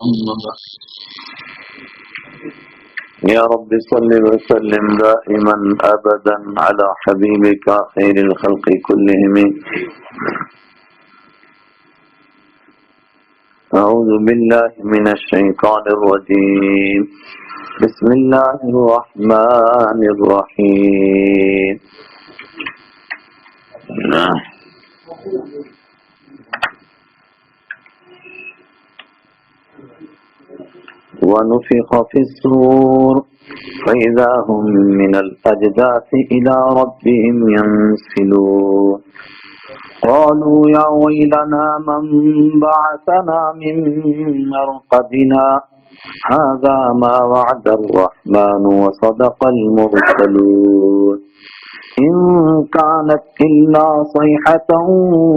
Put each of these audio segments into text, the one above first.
أما بعد. يا رب صل وسلم دائما أبدا على حبيبك خير الخلق كلهم. أعوذ بالله من الشيطان الرجيم. بسم الله الرحمن الرحيم. ونفخ في الصور فإذا هم من الأجداث إلى ربهم ينسلون. قالوا يا ويلنا من بعثنا من مرقدنا هذا ما وعد الرحمن وصدق المرسلون. إن كانت إلا صيحة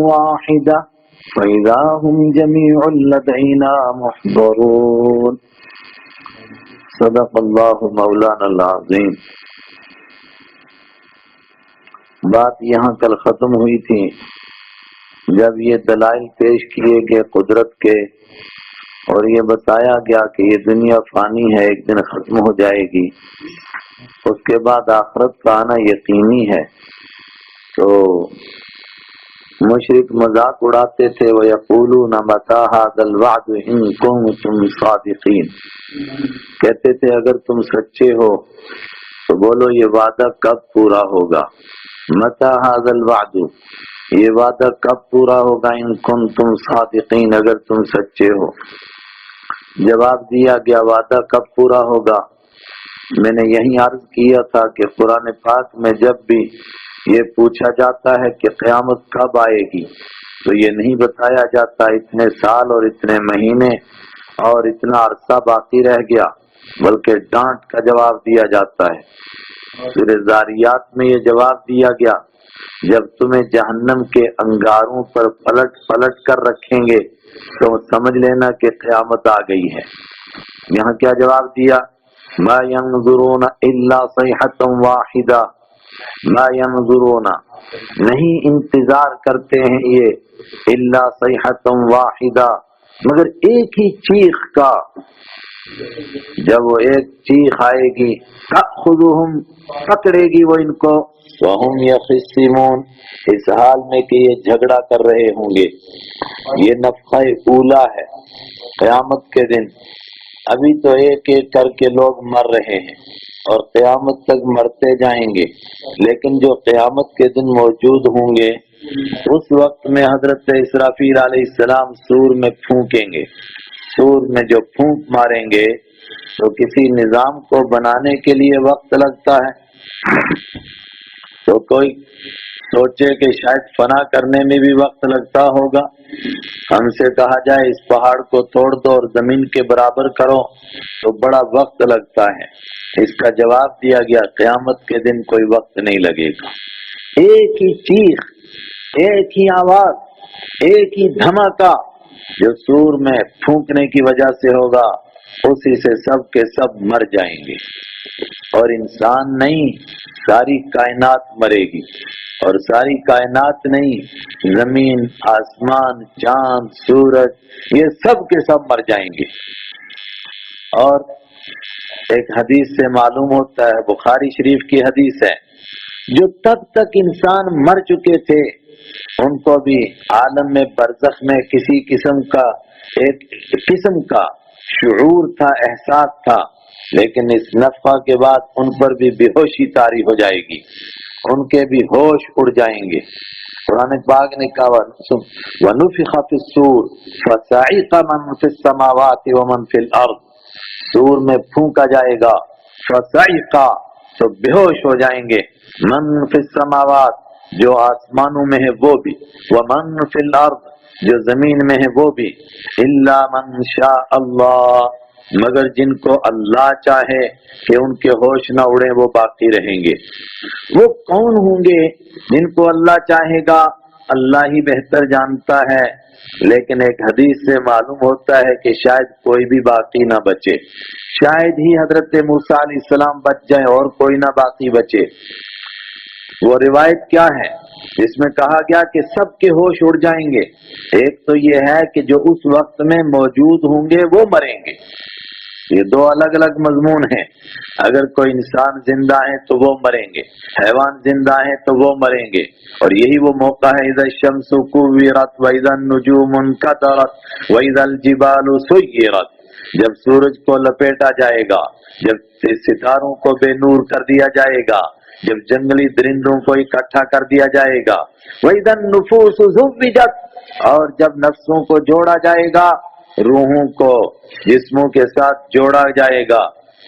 واحدة فإذا هم جميع لدينا محضرون. صدق اللہ مولانا العظیم. بات یہاں کل ختم ہوئی تھی جب یہ دلائل پیش کیے گئے قدرت کے اور یہ بتایا گیا کہ یہ دنیا فانی ہے، ایک دن ختم ہو جائے گی، اس کے بعد آخرت کا آنا یقینی ہے. تو مشرک مذاق اڑاتے تھے، وَيَقُولُونَ مَتَىٰ هَٰذَا الْوَعْدُ إِن كُنتُمْ صَادِقِينَ. کہتے تھے اگر تم سچے ہو تو بولو یہ وعدہ کب پورا ہوگا. مَتَىٰ هَٰذَا الْوَعْدُ، یہ وعدہ کب پورا ہوگا. إِن كُنتُمْ صَادِقِينَ، اگر تم سچے ہو. جواب دیا گیا وعدہ کب پورا ہوگا. میں نے یہی عرض کیا تھا کہ قرآن پاک میں جب بھی یہ پوچھا جاتا ہے کہ قیامت کب آئے گی تو یہ نہیں بتایا جاتا اتنے سال اور اتنے مہینے اور اتنا عرصہ باقی رہ گیا، بلکہ ڈانٹ کا جواب دیا جاتا ہے. سورہ ذاریات میں یہ جواب دیا گیا جب تمہیں جہنم کے انگاروں پر پلٹ پلٹ کر رکھیں گے تو سمجھ لینا کہ قیامت آ گئی ہے. یہاں کیا جواب دیا؟ ما ينظرون الا صيحة واحدة. ما ينظرون، نہیں انتظار کرتے ہیں یہ، الا صيحة واحدة، مگر ایک ہی چیخ کا. جب وہ ایک چیخ آئے گی تأخذهم، پکڑے گی وہ ان کو، وهم يخصمون، اس حال میں کہ یہ جھگڑا کر رہے ہوں گے. یہ نفخہ اولا ہے قیامت کے دن. ابھی تو ایک ایک کر کے لوگ مر رہے ہیں اور قیامت تک مرتے جائیں گے، لیکن جو قیامت کے دن موجود ہوں گے اس وقت میں حضرت اسرافیل علیہ السلام سور میں پھونکیں گے. سور میں جو پھونک ماریں گے تو کسی نظام کو بنانے کے لیے وقت لگتا ہے. تو کوئی سوچے کہ شاید فنا کرنے میں بھی وقت لگتا ہوگا. ہم سے کہا جائے اس پہاڑ کو توڑ دو اور زمین کے برابر کرو تو بڑا وقت لگتا ہے. اس کا جواب دیا گیا قیامت کے دن کوئی وقت نہیں لگے گا. ایک ہی چیخ، ایک ہی آواز، ایک ہی دھماکہ جو سور میں پھونکنے کی وجہ سے ہوگا، اسی سے سب کے سب مر جائیں گے. اور انسان نہیں، ساری کائنات مرے گی. اور ساری کائنات نہیں، زمین، آسمان، چاند، سورج، یہ سب کے سب مر جائیں گے. اور ایک حدیث سے معلوم ہوتا ہے، بخاری شریف کی حدیث ہے، جو تب تک انسان مر چکے تھے ان کو بھی عالم میں برزخ میں کسی قسم کا ایک قسم کا شعور تھا، احساس تھا، لیکن اس نفخہ کے بعد ان پر بھی بے ہوشی طاری ہو جائے گی، ان کے بھی ہوش اڑ جائیں گے. قرآن پاک نے کہا وَنُفِخَ فِي الصُّورِ فَصَعِقَ مَن فِي السَّمَاوَاتِ وَمَن فِي الْأَرْضِ. سور میں پھونکا جائے گا، فَصَعِقَ تو بے ہوش ہو جائیں گے، مَن فِي السَّمَاوَاتِ جو آسمانوں میں ہے وہ بھی، وَمَن فِي الْأَرْضِ جو زمین میں ہے وہ بھی، إِلَّا مَن شَاءَ اللَّهُ مگر جن کو اللہ چاہے کہ ان کے ہوش نہ اڑے وہ باقی رہیں گے. وہ کون ہوں گے جن کو اللہ چاہے گا؟ اللہ ہی بہتر جانتا ہے، لیکن ایک حدیث سے معلوم ہوتا ہے کہ شاید کوئی بھی باقی نہ بچے. شاید ہی حضرت موسیٰ علیہ السلام بچ جائیں اور کوئی نہ باقی بچے. وہ روایت کیا ہے جس میں کہا گیا کہ سب کے ہوش اڑ جائیں گے؟ ایک تو یہ ہے کہ جو اس وقت میں موجود ہوں گے وہ مریں گے، یہ دو الگ الگ مضمون ہیں۔ اگر کوئی انسان زندہ ہے تو وہ مریں گے، حیوان زندہ ہے تو وہ مریں گے، اور یہی وہ موقع ہے اذا الشمس کوورت واذا النجوم انکدرت واذا الجبال سیرت، جب سورج کو لپیٹا جائے گا، جب ستاروں کو بے نور کر دیا جائے گا، جب جنگلی درندوں کو اکٹھا کر دیا جائے گا، وَإِذَا النُّفُوسُ زُوِّجَتْ، اور جب نفسوں کو جوڑا جائے گا، روحوں کو جسموں کے ساتھ جوڑا جائے گا،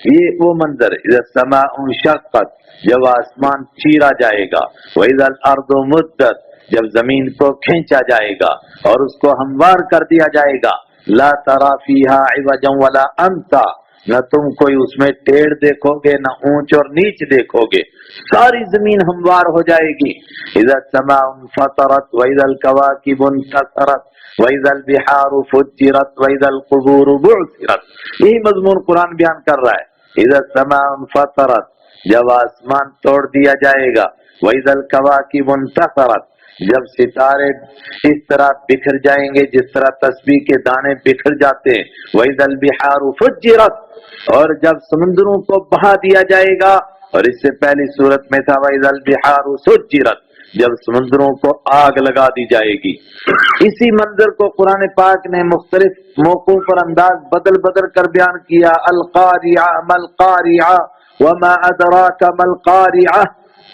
یہ وہ منظر اذا السماء انشقت، جب آسمان چیرا جائے گا، وَإِذَا الْأَرْضُ مُدَّتْ، جب زمین کو کھینچا جائے گا اور اس کو ہموار کر دیا جائے گا، لا ترى فيها عوجا ولا امتا، نہ تم کوئی اس میں ٹیڑھ دیکھو گے نہ اونچ اور نیچ دیکھو گے، ساری زمین ہموار ہو جائے گی۔ اذا السماء انفطرت واذا الكواكب انتثرت واذا البحار فجرت واذا القبور بعثرت، یہی مضمون قرآن بیان کر رہا ہے۔ اذا السماء انفطرت، جب آسمان توڑ دیا جائے گا، واذا الكواكب انتثرت، جب ستارے اس طرح بکھر جائیں گے جس طرح تسبیح کے دانے بکھر جاتے ہیں، وَإِذَا الْبِحَارُ فُجِّرَتْ، اور جب سمندروں کو بہا دیا جائے گا، اور اس سے پہلی صورت میں تھا وَإِذَا الْبِحَارُ سُجِّرَتْ، جب سمندروں کو آگ لگا دی جائے گی۔ اسی منظر کو قرآن پاک نے مختلف موقعوں پر انداز بدل بدل کر بیان کیا، القاریعہ ما القاریعہ وما ادراک ما القاریعہ،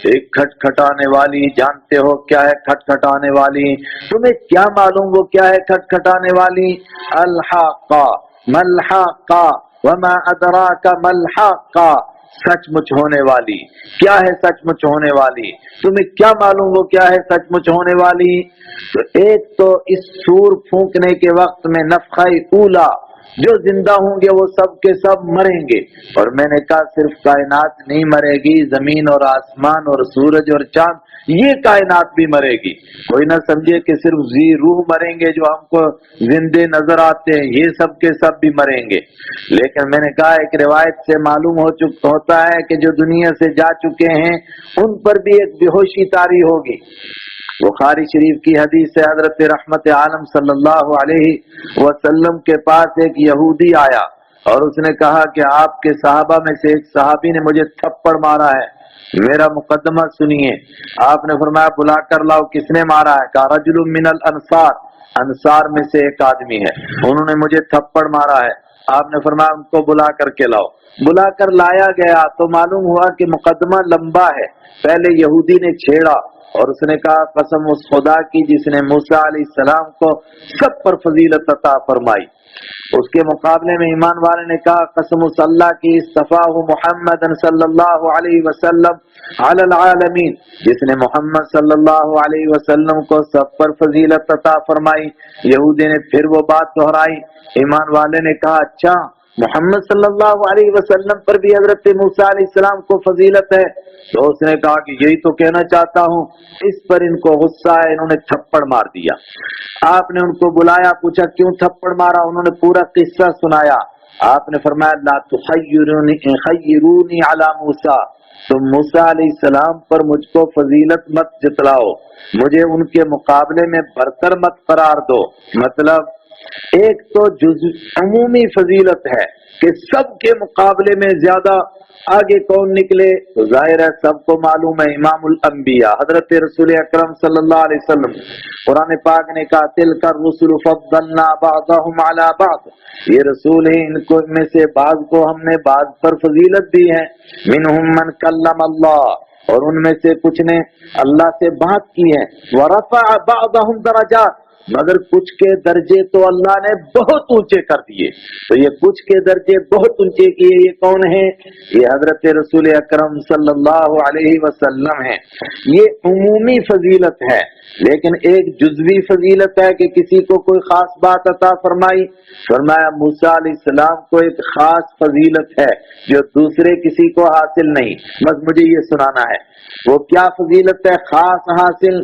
ایک کھٹکھٹانے والی، جانتے ہو کیا ہے کھٹکھٹانے والی؟ تمہیں کیا معلوم وہ کیا ہے کھٹکھٹانے والی؟ الحاقہ ملحاقہ وما ادراک ملحاقہ، سچ مچ ہونے والی۔ کیا ہے سچ مچ ہونے والی؟ تمہیں کیا معلوم وہ کیا ہے سچ مچ ہونے والی؟ تو ایک تو اس سور پھونکنے کے وقت میں نفخہ اولا، جو زندہ ہوں گے وہ سب کے سب مریں گے، اور میں نے کہا صرف کائنات نہیں مرے گی، زمین اور آسمان اور سورج اور چاند، یہ کائنات بھی مرے گی۔ کوئی نہ سمجھے کہ صرف روح مریں گے جو ہم کو زندے نظر آتے ہیں، یہ سب کے سب بھی مریں گے۔ لیکن میں نے کہا ایک روایت سے معلوم ہوتا ہے کہ جو دنیا سے جا چکے ہیں ان پر بھی ایک بے ہوشی طاری ہوگی۔ بخاری شریف کی حدیث سے حضرت رحمت عالم صلی اللہ علیہ وسلم کے پاس ایک یہودی آیا اور اس نے کہا کہ آپ کے صحابہ میں سے ایک صحابی نے مجھے تھپڑ مارا ہے، میرا مقدمہ سنیے۔ آپ نے فرمایا بلا کر لاؤ، کس نے مارا ہے؟ کہا رجل من الانصار، انصار میں سے ایک آدمی ہے، انہوں نے مجھے تھپڑ مارا ہے۔ آپ نے فرمایا ان کو بلا کر کے لاؤ۔ بلا کر لایا گیا تو معلوم ہوا کہ مقدمہ لمبا ہے۔ پہلے یہودی نے چھیڑا اور اس نے کہا قسم اس خدا کی جس نے موسیٰ علیہ السلام کو سب پر فضیلت عطا فرمائی۔ اس کے مقابلے میں ایمان والے نے کہا قسم اس اللہ کی اصطفاہ محمد صلی اللہ علیہ وسلم علی العالمین، جس نے محمد صلی اللہ علیہ وسلم کو سب پر فضیلت عطا فرمائی۔ یہودی نے پھر وہ بات دہرائی۔ ایمان والے نے کہا اچھا محمد صلی اللہ علیہ وسلم پر بھی حضرت موسیٰ علیہ السلام کو فضیلت ہے؟ تو اس نے کہا کہ یہی تو کہنا چاہتا ہوں۔ اس پر ان کو غصہ ہے، انہوں نے تھپڑ مار دیا۔ آپ نے ان کو بلایا، پوچھا کیوں تھپڑ مارا؟ انہوں نے پورا قصہ سنایا۔ آپ نے فرمایا لا تخیرونی علی موسیٰ، تم موسیٰ علیہ السلام پر مجھ کو فضیلت مت جتلاؤ، مجھے ان کے مقابلے میں برتر مت قرار دو۔ مطلب ایک تو عمومی فضیلت ہے کہ سب کے مقابلے میں زیادہ آگے کون نکلے، تو ظاہر ہے سب کو معلوم ہے امام الانبیاء حضرت رسول اکرم صلی اللہ علیہ وسلم۔ قرآن پاک نے کہا تلک الرسل فضلنا بعضهم علی بعض، یہ رسول ہیں ان کو میں سے بعض کو ہم نے بعض پر فضیلت دی ہے۔ منہم من کلم اللہ، اور ان میں سے کچھ نے اللہ سے بات کی ہے۔ ورفع بعضهم درجات، مگر کچھ کے درجے تو اللہ نے بہت اونچے کر دیے۔ تو یہ کچھ کے درجے بہت اونچے کیے، یہ کون ہیں؟ یہ حضرت رسول اکرم صلی اللہ علیہ وسلم ہیں۔ یہ عمومی فضیلت ہے، لیکن ایک جزوی فضیلت ہے کہ کسی کو کوئی خاص بات عطا فرمائی۔ فرمایا موسیٰ علیہ السلام کو ایک خاص فضیلت ہے جو دوسرے کسی کو حاصل نہیں، بس مجھے یہ سنانا ہے۔ وہ کیا فضیلت ہے خاص حاصل؟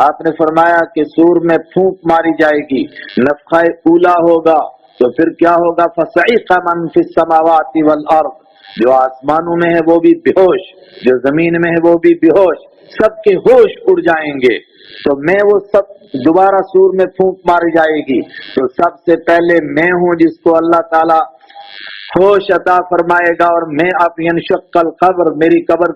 آپ نے فرمایا کہ سور میں پھونک ماری جائے گی، نفخہ اولا ہوگا، تو پھر کیا ہوگا؟ فَصَعِقَ مَن فِي السَّمَاوَاتِ وَالْأَرْضِ، جو آسمانوں میں ہے وہ بھی بے ہوش، جو زمین میں ہے وہ بھی بے ہوش۔ سب کے ہوش اڑ جائیں گے، تو میں وہ سب دوبارہ سور میں پھونک ماری جائے گی، تو سب سے پہلے میں ہوں جس کو اللہ تعالی ہوش عطا فرمائے گا، اور میں اب ینشق القبر، میری قبر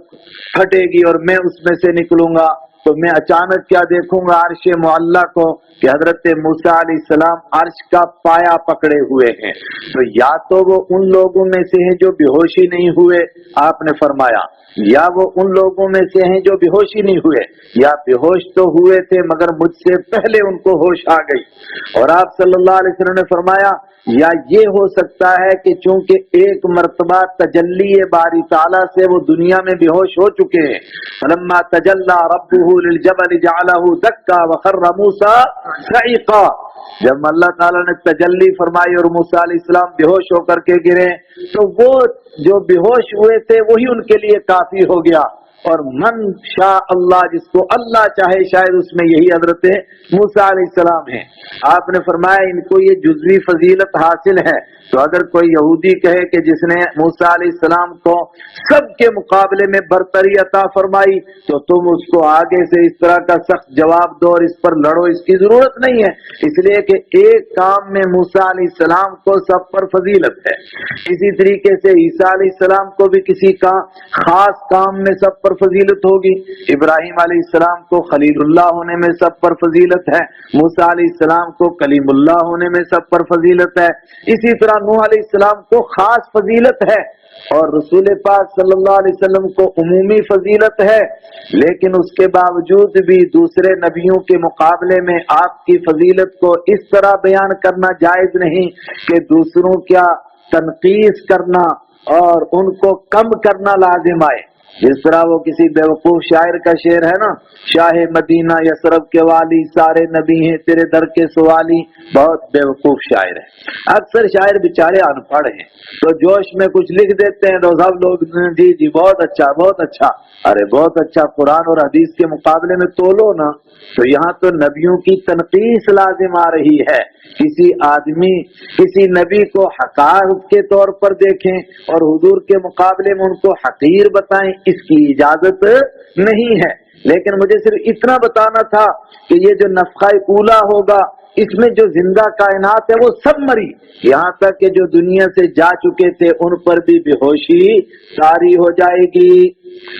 پھٹے گی اور میں اس میں سے نکلوں گا، تو میں اچانک کیا دیکھوں گا عرش معلی کو کہ حضرت موسیٰ علیہ السلام عرش کا پایا پکڑے ہوئے ہیں۔ تو یا تو وہ ان لوگوں میں سے ہیں جو بے ہوشی نہیں ہوئے، آپ نے فرمایا، یا وہ ان لوگوں میں سے ہیں جو بے ہوشی نہیں ہوئے، یا بے ہوش تو ہوئے تھے مگر مجھ سے پہلے ان کو ہوش آ گئی۔ اور آپ صلی اللہ علیہ وسلم نے فرمایا یا یہ ہو سکتا ہے کہ چونکہ ایک مرتبہ تجلی باری تعالیٰ سے وہ دنیا میں بے ہوش ہو چکے ہیں، فلما تجلی ربہ للجبل جعلہ دکا وخر موسیٰ صعقا، جب اللہ تعالیٰ نے تجلی فرمائی اور موسیٰ علیہ السلام بے ہوش ہو کر کے گرے، تو وہ جو بے ہوش ہوئے تھے وہی ان کے لیے کافی ہو گیا، اور من شاء اللہ، جس کو اللہ چاہے شاید اس میں یہی حضرت موسیٰ علیہ السلام ہیں۔ آپ نے فرمایا ان کو یہ جزوی فضیلت حاصل ہے، تو اگر کوئی یہودی کہے کہ جس نے موسیٰ علیہ السلام کو سب کے مقابلے میں برتری عطا فرمائی، تو تم اس کو آگے سے اس طرح کا سخت جواب دو اور اس پر لڑو، اس کی ضرورت نہیں ہے، اس لیے کہ ایک کام میں موسیٰ علیہ السلام کو سب پر فضیلت ہے۔ اسی طریقے سے عیسیٰ علیہ السلام کو بھی کسی کا خاص کام میں سب پر فضیلت ہوگی، ابراہیم علیہ السلام کو خلیل اللہ ہونے میں سب پر فضیلت ہے، موسیٰ علیہ السلام کو کلیم اللہ ہونے میں سب پر فضیلت ہے، اسی طرح نوح علیہ السلام کو خاص فضیلت ہے، اور رسول پاک صلی اللہ علیہ وسلم کو عمومی فضیلت ہے، لیکن اس کے باوجود بھی دوسرے نبیوں کے مقابلے میں آپ کی فضیلت کو اس طرح بیان کرنا جائز نہیں کہ دوسروں کیا تنقیص کرنا اور ان کو کم کرنا لازم آئے۔ جس طرح وہ کسی بیوقوف شاعر کا شعر ہے نا، شاہ مدینہ یثرب کے والی، سارے نبی ہیں تیرے در کے سوالی، بہت بیوقوف شاعر ہے۔ اکثر شاعر بیچارے ان پڑھ ہیں تو جوش میں کچھ لکھ دیتے ہیں تو سب لوگ جی جی بہت اچھا بہت اچھا، ارے بہت اچھا قرآن اور حدیث کے مقابلے میں تولو نا۔ تو یہاں تو نبیوں کی تنقیص لازم آ رہی ہے، کسی آدمی کسی نبی کو حقار کے طور پر دیکھیں اور حضور کے مقابلے میں ان کو حقیر بتائیں، اس کی اجازت نہیں ہے۔ لیکن مجھے صرف اتنا بتانا تھا کہ یہ جو نفخہ اولا ہوگا اس میں جو زندہ کائنات ہے وہ سب مری، یہاں تک کہ جو دنیا سے جا چکے تھے ان پر بھی بے ہوشی طاری ہو جائے گی۔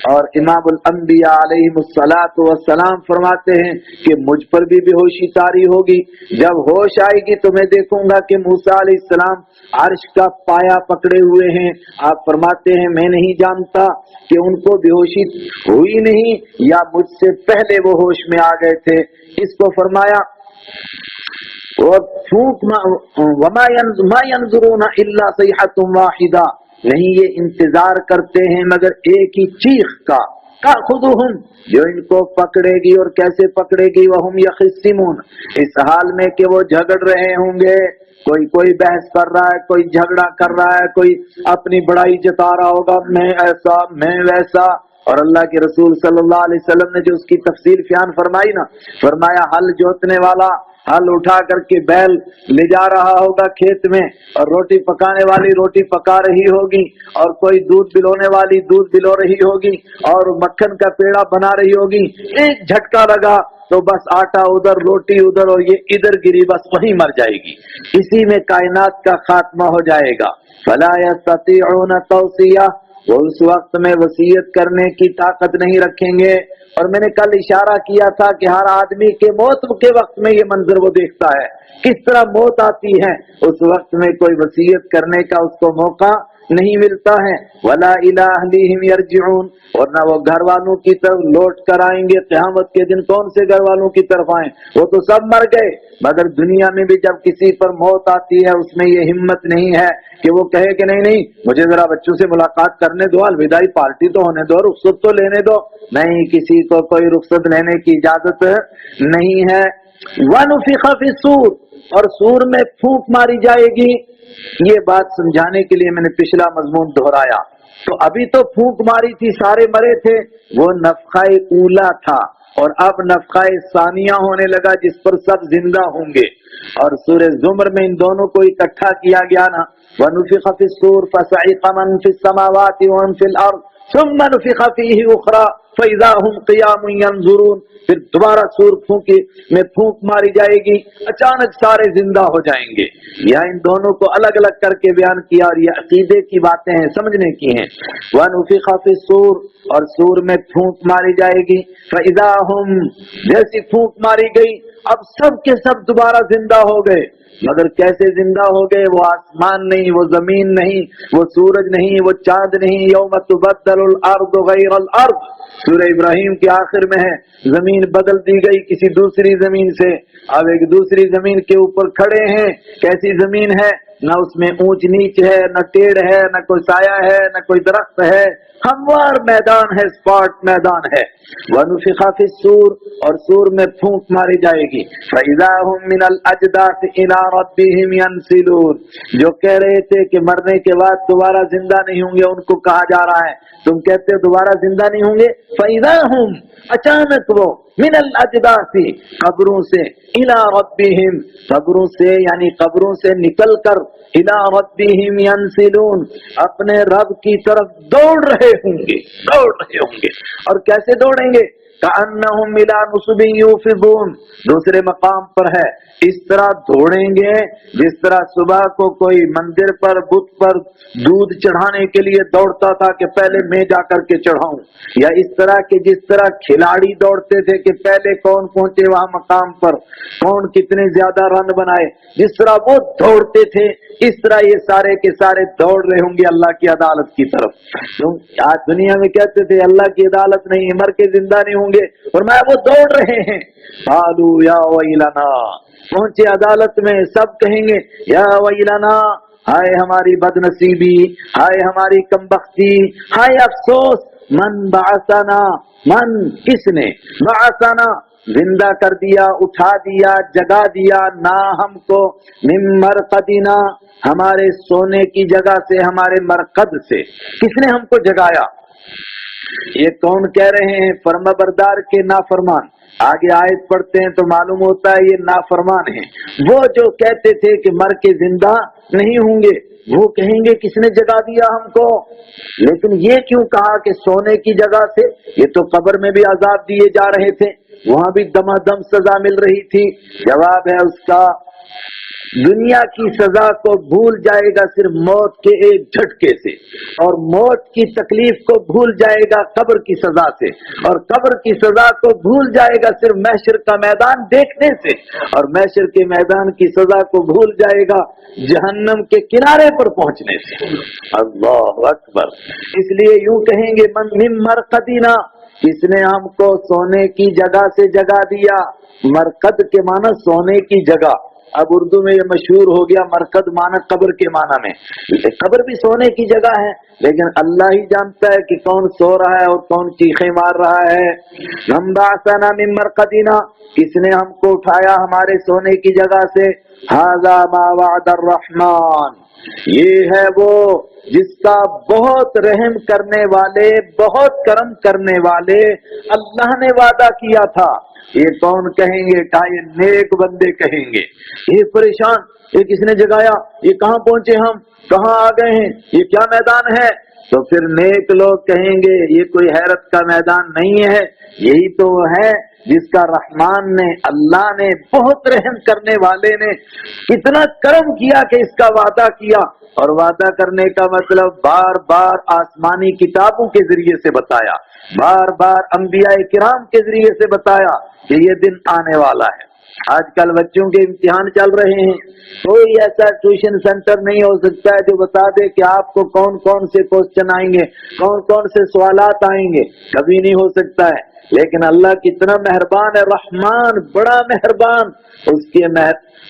اور امام الانبیاء علیہ الصلوۃ والسلام فرماتے ہیں کہ مجھ پر بھی بے ہوشی طاری ہوگی، جب ہوش آئے گی تو میں دیکھوں گا کہ موسیٰ علیہ السلام عرش کا پایا پکڑے ہوئے ہیں۔ آپ فرماتے ہیں میں نہیں جانتا کہ ان کو بے ہوشی ہوئی نہیں یا مجھ سے پہلے وہ ہوش میں آ گئے تھے۔ اس کو فرمایا وَمَا يَنظُرُونَ إِلَّا صَيْحَةٌ وَاحِدَةٌ، نہیں یہ انتظار کرتے ہیں مگر ایک ہی چیخ کا، تَأْخُذُهُمْ، جو ان کو پکڑے گی، اور کیسے پکڑے گی، وَهُمْ يَخِصِّمُونَ، اس حال میں کہ وہ جھگڑ رہے ہوں گے، کوئی بحث کر رہا ہے، کوئی جھگڑا کر رہا ہے، کوئی اپنی بڑائی جتا رہا ہوگا، میں ایسا میں ویسا۔ اور اللہ کے رسول صلی اللہ علیہ وسلم نے جو اس کی تفصیل بیان فرمائی نا، فرمایا ہل جوتنے والا ہل اٹھا کر کے بیل لے جا رہا ہوگا کھیت میں، اور روٹی پکانے والی روٹی پکا رہی ہوگی، اور کوئی دودھ پلونے والی دودھ پلو رہی ہوگی، اور مکھن کا پیڑا بنا رہی ہوگی، ایک جھٹکا لگا تو بس آٹا ادھر روٹی ادھر اور یہ ادھر گری، بس وہیں مر جائے گی، اسی میں کائنات کا خاتمہ ہو جائے گا۔ فلا یستطیعون توصیہ، وہ اس وقت میں وصیت کرنے کی طاقت نہیں رکھیں گے۔ اور میں نے کل اشارہ کیا تھا کہ ہر آدمی کے موت کے وقت میں یہ منظر وہ دیکھتا ہے، کس طرح موت آتی ہے، اس وقت میں کوئی وصیت کرنے کا اس کو موقع نہیں ملتا ہے۔ ولا الی اہلہم یرجعون، اور نہ وہ گھر والوں کی طرف لوٹ کر آئیں گے۔ قیامت کے دن کون سے گھر والوں کی طرف آئیں، وہ تو سب مر گئے، مگر دنیا میں بھی جب کسی پر موت آتی ہے اس میں یہ ہمت نہیں ہے کہ وہ کہے کہ نہیں مجھے ذرا بچوں سے ملاقات کرنے دو، الوداعی پارٹی تو ہونے دو، رخصت تو لینے دو، نہیں، کسی کو کوئی رخصت لینے کی اجازت نہیں ہے۔ وَنُفِخَ فِي الصُّورِ، اور سور میں پھونک ماری جائے گی۔ یہ بات سمجھانے کے لیے میں نے پچھلا مضمون دہرایا، تو ابھی تو پھونک ماری تھی سارے مرے تھے، وہ نفخہ اولا تھا، اور اب نفخہ ثانیہ ہونے لگا جس پر سب زندہ ہوں گے۔ اور سورہ زمر میں ان دونوں کو اکٹھا کیا گیا نا، وَنُفِخَ فِي الصُّورِ فَصَعِقَ مَن فِي السَّمَاوَاتِ وَمَن فِي الْأَرْضِ، ثم نفخ فيه اخرى فاذا هم قيام ينظرون، پھر دوبارہ سور میں پھونک ماری جائے گی، اچانک سارے زندہ ہو جائیں گے۔ یہاں ان دونوں کو الگ الگ کر کے بیان کیا، اور یہ عقیدے کی باتیں ہیں، سمجھنے کی ہیں۔ وَنُفِخَ فِي الصُّورِ، اور سور میں پھونک ماری جائے گی، فَإِذَا هُمْ، جیسی پھونک ماری گئی اب سب کے سب دوبارہ زندہ ہو گئے، مگر کیسے زندہ ہو گئے؟ وہ آسمان نہیں، وہ زمین نہیں، وہ سورج نہیں، وہ چاند نہیں۔ یوم تبدل الارض غیر الارض، سورہ ابراہیم کے آخر میں ہے، زمین بدل دی گئی کسی دوسری زمین سے، اب ایک دوسری زمین کے اوپر کھڑے ہیں۔ کیسی زمین ہے؟ نہ اس میں اونچ نیچ ہے، نہ ٹیڑھ ہے، نہ کوئی سایہ ہے، نہ کوئی درخت ہے، ہموار میدان ہے، اسپاٹ میدان ہے۔ وَنُفِخَ فِي الصُّورِ، اور سور میں پھونک ماری جائے گی، فَإِذَا هُم مِّنَ الْأَجْدَاثِ إِلَىٰ رَبِّهِمْ يَنْسِلُونَ، جو کہہ رہے تھے کہ مرنے کے بعد دوبارہ زندہ نہیں ہوں گے، ان کو کہا جا رہا ہے تم کہتے ہو دوبارہ زندہ نہیں ہوں گے، فَإِذَا هُم، اچانک وہ، من الاجداث، قبروں سے، الى ربهم، قبروں سے یعنی قبروں سے نکل کر، الى ربهم ينسلون، اپنے رب کی طرف دوڑ رہے ہوں گے، دوڑ رہے ہوں گے۔ اور کیسے دوڑیں گے؟ كأنهم الى نصب يوفضون، دوسرے مقام پر ہے، اس طرح دوڑیں گے جس طرح صبح کو کوئی مندر پر بت پر دودھ چڑھانے کے لیے دوڑتا تھا کہ پہلے میں جا کر کے چڑھاؤں، یا اس طرح کہ جس طرح کھلاڑی دوڑتے تھے کہ پہلے کون پہنچے وہاں مقام پر، کون کتنے زیادہ رن بنائے، جس طرح وہ دوڑتے تھے اس طرح یہ سارے کے سارے دوڑ رہے ہوں گے اللہ کی عدالت کی طرف۔ آج دنیا میں کہتے تھے اللہ کی عدالت نہیں، مر کے زندہ نہیں ہوں گے، فرمایا وہ دوڑ رہے ہیں۔ قالوا یا ویلنا، پہنچے عدالت میں سب کہیں گے یا ویلنا، ہائے ہماری بد نصیبی، ہائے ہماری کمبختی، ہائے افسوس، من بعثنا، من کس نے، بعثنا زندہ کر دیا، اٹھا دیا، جگا دیا، نہ ہم کو، من مرقدنا ہمارے سونے کی جگہ سے، ہمارے مرقد سے، کس نے ہم کو جگایا؟ یہ کون کہہ رہے ہیں؟ فرمانبردار کے نافرمان۔ آگے آیت پڑھتے ہیں تو معلوم ہوتا ہے یہ نافرمان ہیں، وہ جو کہتے تھے کہ مر کے زندہ نہیں ہوں گے، وہ کہیں گے کس نے جگا دیا ہم کو؟ لیکن یہ کیوں کہا کہ سونے کی جگہ سے؟ یہ تو قبر میں بھی عذاب دیے جا رہے تھے، وہاں بھی دم سزا مل رہی تھی۔ جواب ہے اس کا، دنیا کی سزا کو بھول جائے گا صرف موت کے ایک جھٹکے سے، اور موت کی تکلیف کو بھول جائے گا قبر کی سزا سے، اور قبر کی سزا کو بھول جائے گا صرف محشر کا میدان دیکھنے سے، اور محشر کے میدان کی سزا کو بھول جائے گا جہنم کے کنارے پر پہنچنے سے۔ اللہ اکبر۔ اس لیے یوں کہیں گے من مرقدنا، کس نے ہم کو سونے کی جگہ سے جگا دیا؟ مرقد کے معنی سونے کی جگہ، اب اردو میں یہ مشہور ہو گیا مرقد معنی قبر کے معنی میں، قبر بھی سونے کی جگہ ہے، لیکن اللہ ہی جانتا ہے کہ کون سو رہا ہے اور کون چیخیں مار رہا ہے۔ ہم بعثنا من مرقدنا، کس نے ہم کو اٹھایا ہمارے سونے کی جگہ سے؟ ھذا ما وعد الرحمن، یہ ہے وہ جس کا بہت رحم کرنے والے، بہت کرم کرنے والے اللہ نے وعدہ کیا تھا۔ یہ کون کہیں گے؟ کہا یہ نیک بندے کہیں گے۔ یہ پریشان، یہ کس نے جگایا؟ یہ کہاں پہنچے ہم؟ کہاں آ گئے ہیں؟ یہ کیا میدان ہے؟ تو پھر نیک لوگ کہیں گے یہ کوئی حیرت کا میدان نہیں ہے، یہی تو ہے جس کا رحمان نے، اللہ نے، بہت رحم کرنے والے نے اتنا کرم کیا کہ اس کا وعدہ کیا، اور وعدہ کرنے کا مطلب بار بار آسمانی کتابوں کے ذریعے سے بتایا، بار بار انبیاء کرام کے ذریعے سے بتایا کہ یہ دن آنے والا ہے۔ آج کل بچوں کے امتحان چل رہے ہیں، کوئی ایسا ٹیوشن سینٹر نہیں ہو سکتا ہے جو بتا دے کہ آپ کو کون کون سے کوسچن آئیں گے، کون کون سے سوالات آئیں گے، کبھی نہیں ہو سکتا ہے۔ لیکن اللہ کتنا مہربان ہے، رحمان بڑا مہربان، اس کی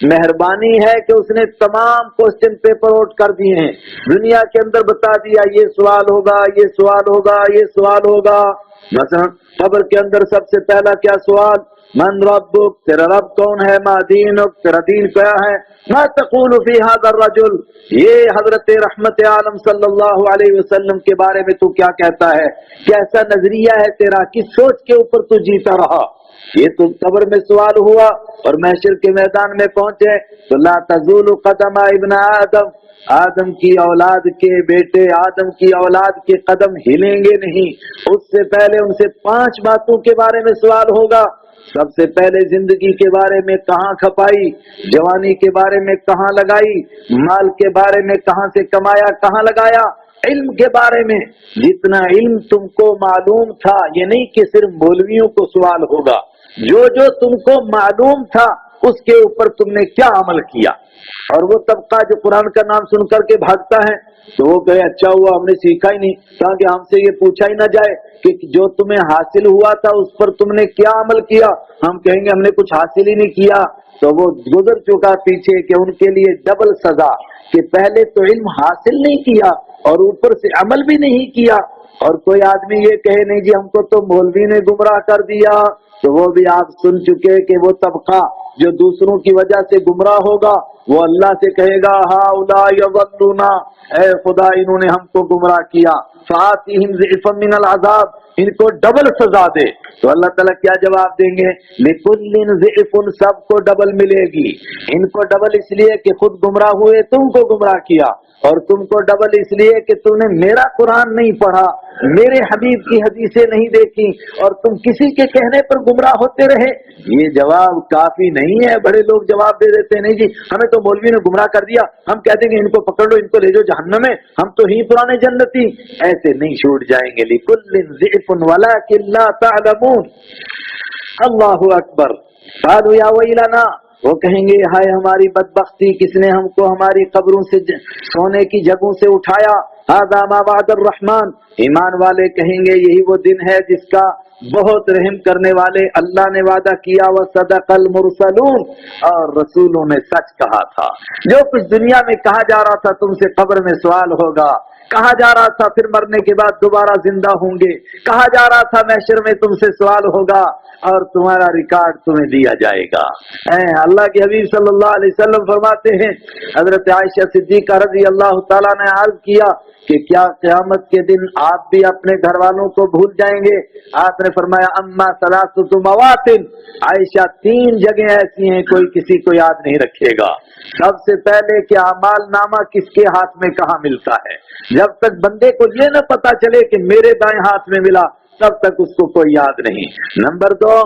مہربانی ہے کہ اس نے تمام کوسچن پیپر آؤٹ کر دیے ہیں، دنیا کے اندر بتا دیا یہ سوال ہوگا، یہ سوال ہوگا، یہ سوال ہوگا۔ مثلا قبر کے اندر سب سے پہلا کیا سوال؟ من ربک، تیرا رب کون ہے؟ ما دینک، تیرا دین کیا ہے؟ ما تقول فی ھذا الرجل، یہ حضرت رحمت عالم صلی اللہ علیہ وسلم کے بارے میں تو کیا کہتا ہے؟ کیسا نظریہ ہے تیرا؟ کس سوچ کے اوپر تو جیتا رہا؟ یہ تو قبر میں سوال ہوا اور محشر کے میدان میں پہنچے تو لا تزول قدم ابن آدم، آدم کی اولاد کے بیٹے، آدم کی اولاد کے قدم ہلیں گے نہیں، اس سے پہلے ان سے 5 باتوں کے بارے میں سوال ہوگا۔ سب سے پہلے زندگی کے بارے میں کہاں کھپائی، جوانی کے بارے میں کہاں لگائی، مال کے بارے میں کہاں سے کمایا کہاں لگایا، علم کے بارے میں جتنا علم تم کو معلوم تھا، یہ نہیں کہ صرف مولویوں کو سوال ہوگا، جو جو تم کو معلوم تھا اس کے اوپر تم نے کیا عمل کیا۔ اور وہ طبقہ جو قرآن کا نام سن کر کے بھاگتا ہے تو وہ کہے اچھا ہوا ہم نے سیکھا ہی نہیں، تاکہ ہم سے یہ پوچھا ہی نہ جائے کہ جو تمہیں حاصل ہوا تھا اس پر تم نے کیا عمل کیا۔ ہم کہیں گے ہم نے کچھ حاصل ہی نہیں کیا، تو وہ گزر چکا پیچھے کہ ان کے لیے ڈبل سزا، کہ پہلے تو علم حاصل نہیں کیا اور اوپر سے عمل بھی نہیں کیا۔ اور کوئی آدمی یہ کہے نہیں جی ہم کو تو مولوی نے گمراہ کر دیا، تو وہ بھی آپ سن چکے کہ وہ طبقہ جو دوسروں کی وجہ سے گمراہ ہوگا وہ اللہ سے کہے گا ہؤلاء یضلون، اے خدا انہوں نے ہم کو گمراہ کیا، فآتِہم ضعفا من العذاب، ان کو ڈبل سزا دے۔ تو اللہ تعالیٰ کیا جواب دیں گے؟ لِكُلٍّ ضِعْفٌ، سب کو ڈبل ملے گی۔ ان کو ڈبل اس لیے کہ خود گمراہ ہوئے، تم کو گمراہ کیا، اور تم کو ڈبل اس لیے کہ تم نے میرا قرآن نہیں پڑھا، میرے حبیب کی حدیثیں نہیں دیکھی، اور تم کسی کے کہنے پر گمراہ ہوتے رہے۔ یہ جواب کافی نہیں ہے۔ بڑے لوگ جواب دے دیتے ہیں نہیں جی ہمیں تو مولوی نے گمراہ کر دیا، ہم کہتے ہیں کہ ان کو پکڑ لو، ان کو لے جاؤ جہنم میں، ہم تو ہی پرانے جنتی۔ ایسے نہیں چھوٹ جائیں گے۔ لِكُلٍّ ضِعْفٌ وَلَكِنْ لَا تَعْلَمُونَ۔ اللہ اکبر۔ قالوا یا ویلنا، وہ کہیں گے ہائے ہماری بدبختی، کس نے ہم کو ہماری قبروں سے سونے کی جگہوں سے اٹھایا۔ ھذا ما وعد الرحمن، ایمان والے کہیں گے یہی وہ دن ہے جس کا بہت رحم کرنے والے اللہ نے وعدہ کیا، وصدق المرسلون، اور رسولوں نے سچ کہا تھا۔ جو کچھ دنیا میں کہا جا رہا تھا تم سے قبر میں سوال ہوگا، کہا جا رہا تھا پھر مرنے کے بعد دوبارہ زندہ ہوں گے، کہا جا رہا تھا محشر میں تم سے سوال ہوگا، اور تمہارا ریکارڈ تمہیں دیا جائے گا۔ اللہ کے حبیب صلی اللہ علیہ وسلم فرماتے ہیں، حضرت عائشہ صدیقہ رضی اللہ تعالیٰ نے عرض کیا کہ کیا قیامت کے دن آپ بھی اپنے گھر والوں کو بھول جائیں گے؟ آپ نے فرمایا اما ثلاثۃ مواطن، عائشہ 3 جگہیں ایسی ہیں کوئی کسی کو یاد نہیں رکھے گا۔ سب سے پہلے کہ اعمال نامہ کس کے ہاتھ میں کہاں ملتا ہے، جب تک بندے کو یہ نہ پتا چلے کہ میرے دائیں ہاتھ میں ملا تب تک اس کو کوئی یاد نہیں۔ نمبر 2،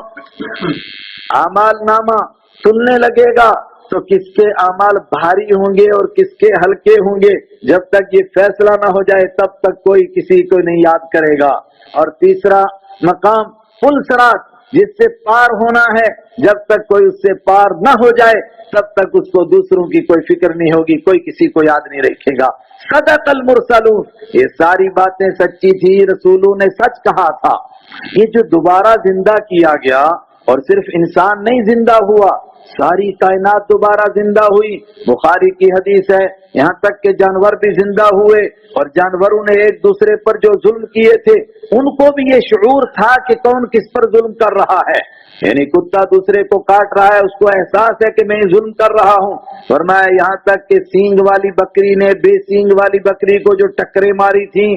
اعمال نامہ سننے لگے گا تو کس کے اعمال بھاری ہوں گے اور کس کے ہلکے ہوں گے، جب تک یہ فیصلہ نہ ہو جائے تب تک کوئی کسی کو نہیں یاد کرے گا۔ اور تیسرا مقام پل صراط، جس سے پار ہونا ہے، جب تک کوئی اس سے پار نہ ہو جائے تب تک اس کو دوسروں کی کوئی فکر نہیں ہوگی، کوئی کسی کو یاد نہیں رکھے گا۔ صدق المرسلون، یہ ساری باتیں سچی تھی، رسولوں نے سچ کہا تھا۔ یہ جو دوبارہ زندہ کیا گیا، اور صرف انسان نہیں زندہ ہوا، ساری کائنات دوبارہ زندہ ہوئی۔ بخاری کی حدیث ہے، یہاں تک کہ جانور بھی زندہ ہوئے، اور جانوروں نے ایک دوسرے پر جو ظلم کیے تھے ان کو بھی یہ شعور تھا کہ کون کس پر ظلم کر رہا ہے۔ یعنی کتا دوسرے کو کاٹ رہا ہے، اس کو احساس ہے کہ میں ظلم کر رہا ہوں۔ فرمایا یہاں تک کہ سینگ والی بکری نے بے سینگ والی بکری کو جو ٹکرے ماری تھی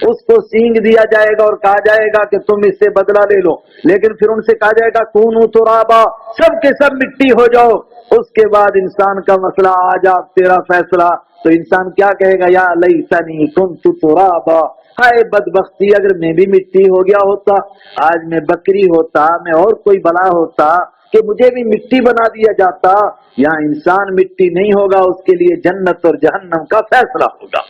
اس کو سینگ دیا جائے گا اور کہا جائے گا کہ تم اس سے بدلہ لے لو، لیکن پھر ان سے کہا جائے گا کونوا ترابا، سب کے سب مٹی ہو جاؤ۔ اس کے بعد انسان کا مسئلہ، آج آپ تیرا فیصلہ، تو انسان کیا کہے گا؟ یا لیتنی کنت ترابا، ہائے بدبختی، اگر میں بھی مٹی ہو گیا ہوتا، آج میں بکری ہوتا، میں اور کوئی بلا ہوتا کہ مجھے بھی مٹی بنا دیا جاتا۔ یہاں انسان مٹی نہیں ہوگا، اس کے لیے جنت اور جہنم کا فیصلہ ہوگا۔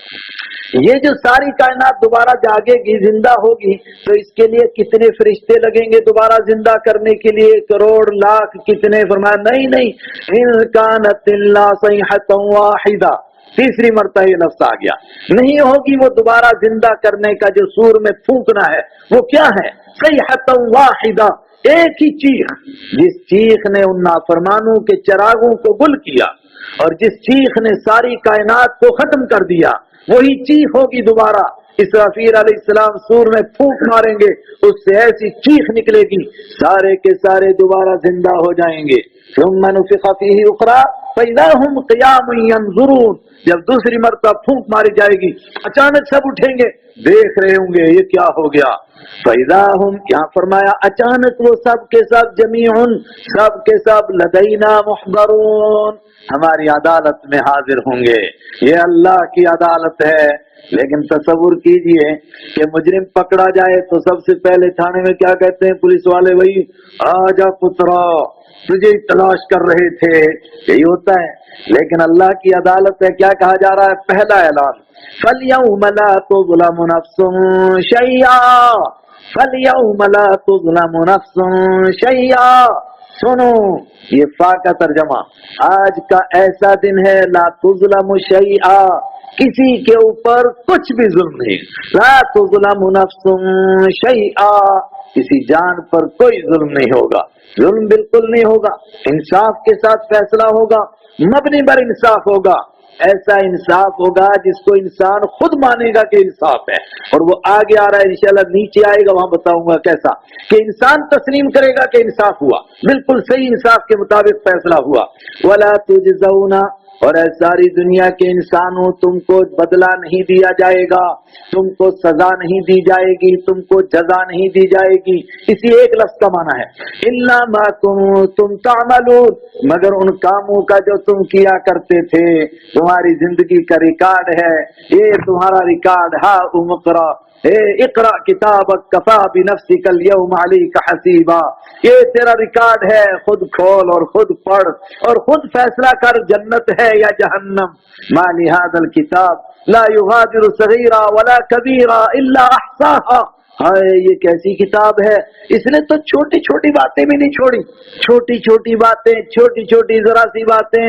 یہ جو ساری کائنات دوبارہ جاگے گی، زندہ ہوگی، تو اس کے لیے کتنے فرشتے لگیں گے دوبارہ زندہ کرنے کے لیے؟ کروڑ لاکھ کتنے؟ فرمایا نہیں، ان کانت الا صیحۃ واحدہ، تیسری مرتبہ یہ لفظ آ گیا، نہیں ہوگی وہ دوبارہ زندہ کرنے کا جو سور میں پھونکنا ہے۔ وہ کیا ہے؟ صیحۃ واحدہ، ایک ہی چیخ، جس چیخ نے ان نافرمانوں کے چراغوں کو گل کیا اور جس چیخ نے ساری کائنات کو ختم کر دیا، وہی چیخ ہوگی دوبارہ۔ اسرافیل علیہ السلام سور میں پھونک ماریں گے، اس سے ایسی چیخ نکلے گی، سارے کے سارے دوبارہ زندہ ہو جائیں گے۔ ثم نفخ فیہ اخری فاذا هم قیام ینظرون، جب دوسری مرتبہ پھونک ماری جائے گی، اچانک سب اٹھیں گے، دیکھ رہے ہوں گے یہ کیا ہو گیا۔ فَإِذَا هُمْ یہاں فرمایا اچانک وہ سب کے سب جمیعن سب کے سب لدینا محضرون ہماری عدالت میں حاضر ہوں گے. یہ اللہ کی عدالت ہے. لیکن تصور کیجئے کہ مجرم پکڑا جائے تو سب سے پہلے تھانے میں کیا کہتے ہیں پولیس والے؟ وہی آجا پترا تجھے تلاش کر رہے تھے، یہی ہوتا ہے. لیکن اللہ کی عدالت ہے، کیا کہا جا رہا ہے؟ پہلا اعلان فَالْيَوْمَ لَا تُظْلَمُ نَفْسٌ شَيْئًا فَالْيَوْمَ لَا تُظْلَمُ نَفْسٌ شَيْئًا. سنو یہ فا کا ترجمہ، آج کا ایسا دن ہے لا تظلم شیئا، کسی کے اوپر کچھ بھی ظلم نہیں. لا تظلم نفس شیئا، کسی جان پر کوئی ظلم نہیں ہوگا، ظلم بالکل نہیں ہوگا. انصاف کے ساتھ فیصلہ ہوگا، مبنی بر انصاف ہوگا. ایسا انصاف ہوگا جس کو انسان خود مانے گا کہ انصاف ہے. اور وہ آگے آ رہا ہے انشاءاللہ، نیچے آئے گا وہاں بتاؤں گا کیسا کہ انسان تسلیم کرے گا کہ انصاف ہوا، بالکل صحیح انصاف کے مطابق فیصلہ ہوا. وَلَا تُجْزَوْنَ، اور اے ساری دنیا کے انسانوں تم کو بدلہ نہیں دیا جائے گا، تم کو سزا نہیں دی جائے گی، تم کو جزا نہیں دی جائے گی. اسی ایک لفظ کا معنی ہے اِلَّا مَا كُنتُمْ تَعْمَلُونَ، مگر ان کاموں کا جو تم کیا کرتے تھے. تمہاری زندگی کا ریکارڈ ہے یہ، تمہارا ریکارڈ. ہا اقرا اقرا کتابک کفا بنفسک اليوم علیک حسیبا، یہ تیرا ریکارڈ ہے، خود کھول اور خود پڑھ اور خود فیصلہ کر، جنت ہے یا جہنم. ما لهذا الكتاب لا يغادر صغیرا ولا کبیرا الا احصاها. ہائے یہ کیسی کتاب ہے، اس نے تو چھوٹی چھوٹی باتیں بھی نہیں چھوڑی. چھوٹی چھوٹی باتیں، چھوٹی چھوٹی ذرا سی باتیں،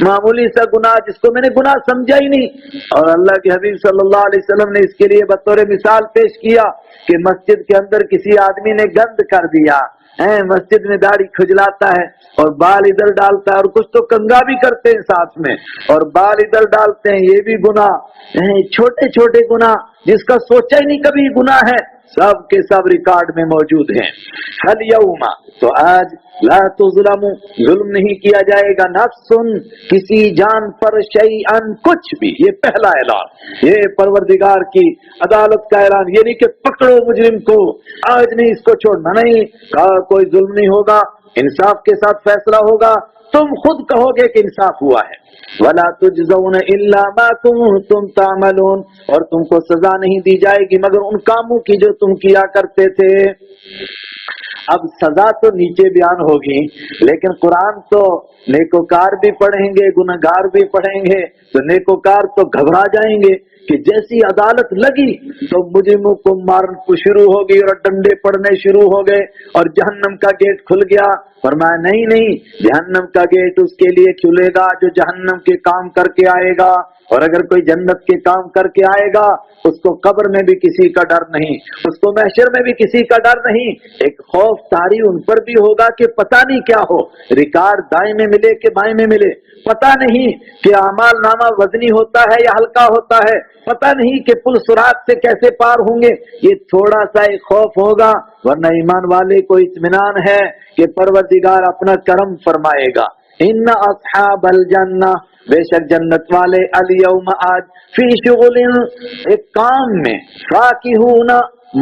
معمولی سا گناہ جس کو میں نے گناہ سمجھا ہی نہیں. اور اللہ کے حبیب صلی اللہ علیہ وسلم نے اس کے لیے بطور مثال پیش کیا کہ مسجد کے اندر کسی آدمی نے گند کر دیا، مسجد میں داڑھی کھجلاتا ہے اور بال ادھر ڈالتا ہے، اور کچھ تو کنگا بھی کرتے ہیں ساتھ میں اور بال ادھر ڈالتے ہیں، یہ بھی گناہ. چھوٹے چھوٹے گناہ جس کا سوچا ہی نہیں کبھی گناہ ہے، سب کے سب ریکارڈ میں موجود ہیں. اليوم، تو آج لا تظلم، ظلم نہیں کیا جائے گا، نفس، کسی جان پر، شیئا، کچھ بھی. یہ پہلا اعلان، یہ پروردگار کی عدالت کا اعلان. یہ نہیں کہ پکڑو مجرم کو، آج نہیں اس کو چھوڑنا، نہیں کہا کوئی ظلم نہیں ہوگا، انصاف کے ساتھ فیصلہ ہوگا. تم خود کہو گے کہ انصاف ہوا ہے. وَلَا تُجْزَوْنَ إِلَّا مَا كُنتُمْ تَعْمَلُونَ، اور تم کو سزا نہیں دی جائے گی مگر ان کاموں کی جو تم کیا کرتے تھے. اب سزا تو نیچے بیان ہوگی، لیکن قرآن تو نیکوکار بھی پڑھیں گے، گنہگار بھی پڑھیں گے. تو نیکوکار تو گھبرا جائیں گے کہ جیسی عدالت لگی تو مجرموں کو مارنا شروع ہو گئی اور ڈنڈے پڑنے شروع ہو گئے اور جہنم کا گیٹ کھل گیا. فرمایا نہیں نہیں، جہنم کا گیٹ اس کے لیے کھلے گا جو جہنم کے کام کر کے آئے گا، اور اگر کوئی جنت کے کام کر کے آئے گا اس کو قبر میں بھی کسی کا ڈر نہیں، اس کو محشر میں بھی کسی کا ڈر نہیں. ایک خوف طاری ان پر بھی ہوگا کہ پتہ نہیں کیا ہو، ریکارڈ دائیں میں ملے کہ بائیں میں ملے، پتہ نہیں کہ اعمال نامہ وزنی ہوتا ہے یا ہلکا ہوتا ہے، پتہ نہیں کہ پل صراط سے کیسے پار ہوں گے. یہ تھوڑا سا ایک خوف ہوگا، ورنہ ایمان والے کو اطمینان ہے کہ پروردگار اپنا کرم فرمائے گا. ان اصحاب الجنہ، بے شک جنت والے، الیوم، آج، فی شغل، ایک کام میں، فاکہون،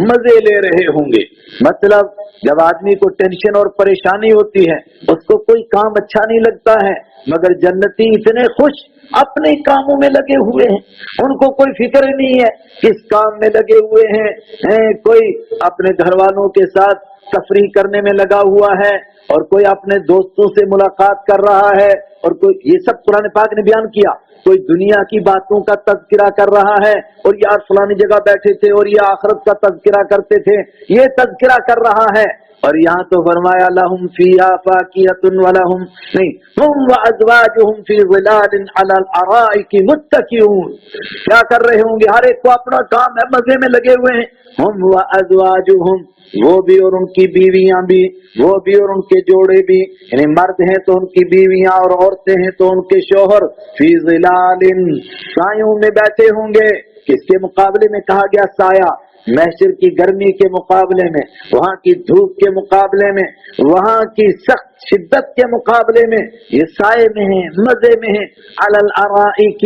مزے لے رہے ہوں گے. مطلب جب آدمی کو ٹینشن اور پریشانی ہوتی ہے اس کو کوئی کام اچھا نہیں لگتا ہے، مگر جنتی اتنے خوش اپنے کاموں میں لگے ہوئے ہیں، ان کو کوئی فکر ہی نہیں ہے کس کام میں لگے ہوئے ہیں. کوئی اپنے گھر والوں کے ساتھ تفریح کرنے میں لگا ہوا ہے، اور کوئی اپنے دوستوں سے ملاقات کر رہا ہے، اور کوئی، یہ سب قرآن پاک نے بیان کیا. کوئی دنیا کی باتوں کا تذکرہ کر رہا ہے، اور یار فلانی جگہ بیٹھے تھے اور یہ آخرت کا تذکرہ کرتے تھے، یہ تذکرہ کر رہا ہے. اور یہاں تو فرمایا لہم فیہا فاکہۃ ولہم، نہیں، ہم وازواجہم فی ظلال علی الارائک متکئون. کیا کر رہے ہوں گے؟ ہر ایک کو اپنا کام ہے، مزے میں لگے ہوئے ہیں. ہم وازواجہم، وہ بھی اور ان کی بیویاں بھی، وہ بھی اور ان کے جوڑے بھی، یعنی مرد ہیں تو ان کی بیویاں اور عورتیں ہیں تو ان کے شوہر، فی ظلال، سایوں میں بیٹھے ہوں گے. کس کے مقابلے میں کہا گیا سایہ؟ محشر کی گرمی کے مقابلے میں، وہاں کی دھوپ کے مقابلے میں، وہاں کی سخت شدت کے مقابلے میں یہ سائے میں ہیں، مزے میں ہیں. علی الارائک،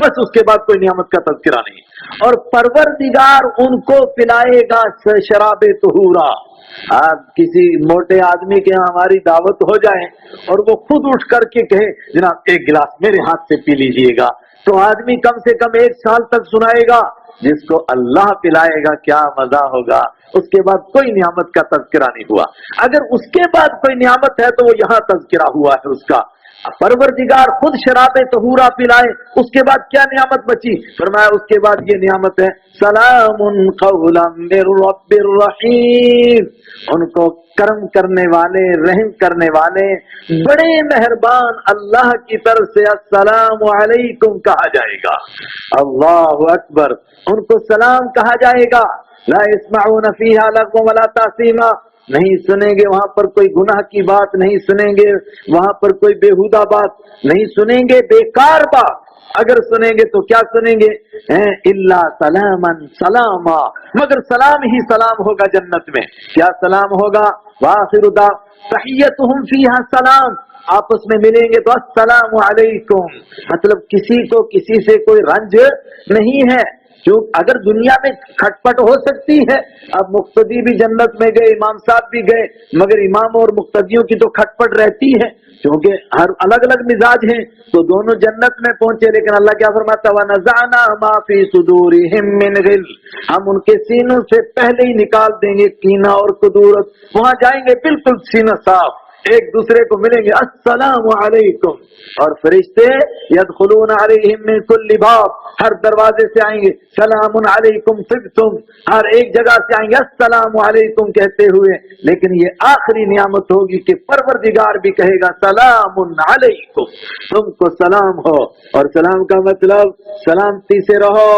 بس اس کے بعد کوئی نعمت کا تذکرہ نہیں. اور پروردگار ان کو پلائے گا شراب طہورا. آپ کسی موٹے آدمی کے یہاں ہماری دعوت ہو جائے اور وہ خود اٹھ کر کے کہے جناب ایک گلاس میرے ہاتھ سے پی لیجئے گا، تو آدمی کم سے کم 1 سال تک سنائے گا. جس کو اللہ پلائے گا کیا مزہ ہوگا. اس کے بعد کوئی نعمت کا تذکرہ نہیں ہوا. اگر اس کے بعد کوئی نعمت ہے تو وہ یہاں تذکرہ ہوا ہے اس کا. پروردگار خود شراب طہورا پلائے، اس کے بعد کیا نعمت بچی؟ فرمایا اس کے بعد یہ نعمت ہے سلام قولا من رب الرحیم. ان کو کرم کرنے والے، رحم کرنے والے، بڑے مہربان اللہ کی طرف سے السلام علیکم کہا جائے گا. اللہ اکبر. ان کو سلام کہا جائے گا. لا يسمعون فيها لغوا ولا تأثیما. نہیں سنیں گے وہاں پر کوئی گناہ کی بات، نہیں سنیں گے وہاں پر کوئی بیہودہ بات، نہیں سنیں گے بیکار بات. اگر سنیں گے تو کیا سنیں گے؟ الا سلاما سلاما، مگر سلام ہی سلام ہوگا جنت میں. کیا سلام ہوگا؟ وآخر تحیتہم فیہا سلام. آپس میں ملیں گے تو السلام علیکم. مطلب کسی کو کسی سے کوئی رنج نہیں ہے. جو اگر دنیا میں کھٹ پٹ ہو سکتی ہے، اب مقتدی بھی جنت میں گئے، امام صاحب بھی گئے، مگر امام اور مقتدیوں کی تو کھٹ پٹ رہتی ہے کیونکہ ہر الگ الگ مزاج ہیں، تو دونوں جنت میں پہنچے. لیکن اللہ کیا فرماتا ہے وَنَزَعْنَا مَا فِي صُدُورِهِم مِّنْ غِلٍّ. ہم ان کے سینوں سے پہلے ہی نکال دیں گے کینہ اور کدورت. وہاں جائیں گے بالکل سینہ صاف، ایک دوسرے کو ملیں گے السلام علیکم. اور فرشتے یدخلون علیہم من کل باب، ہر دروازے سے آئیں گے سلام علیکم طبتم، ہر ایک جگہ سے آئیں گے السلام علیکم کہتے ہوئے. لیکن یہ آخری نعمت ہوگی کہ پروردگار بھی کہے گا سلام علیکم، تم کو سلام ہو. اور سلام کا مطلب سلامتی سے رہو.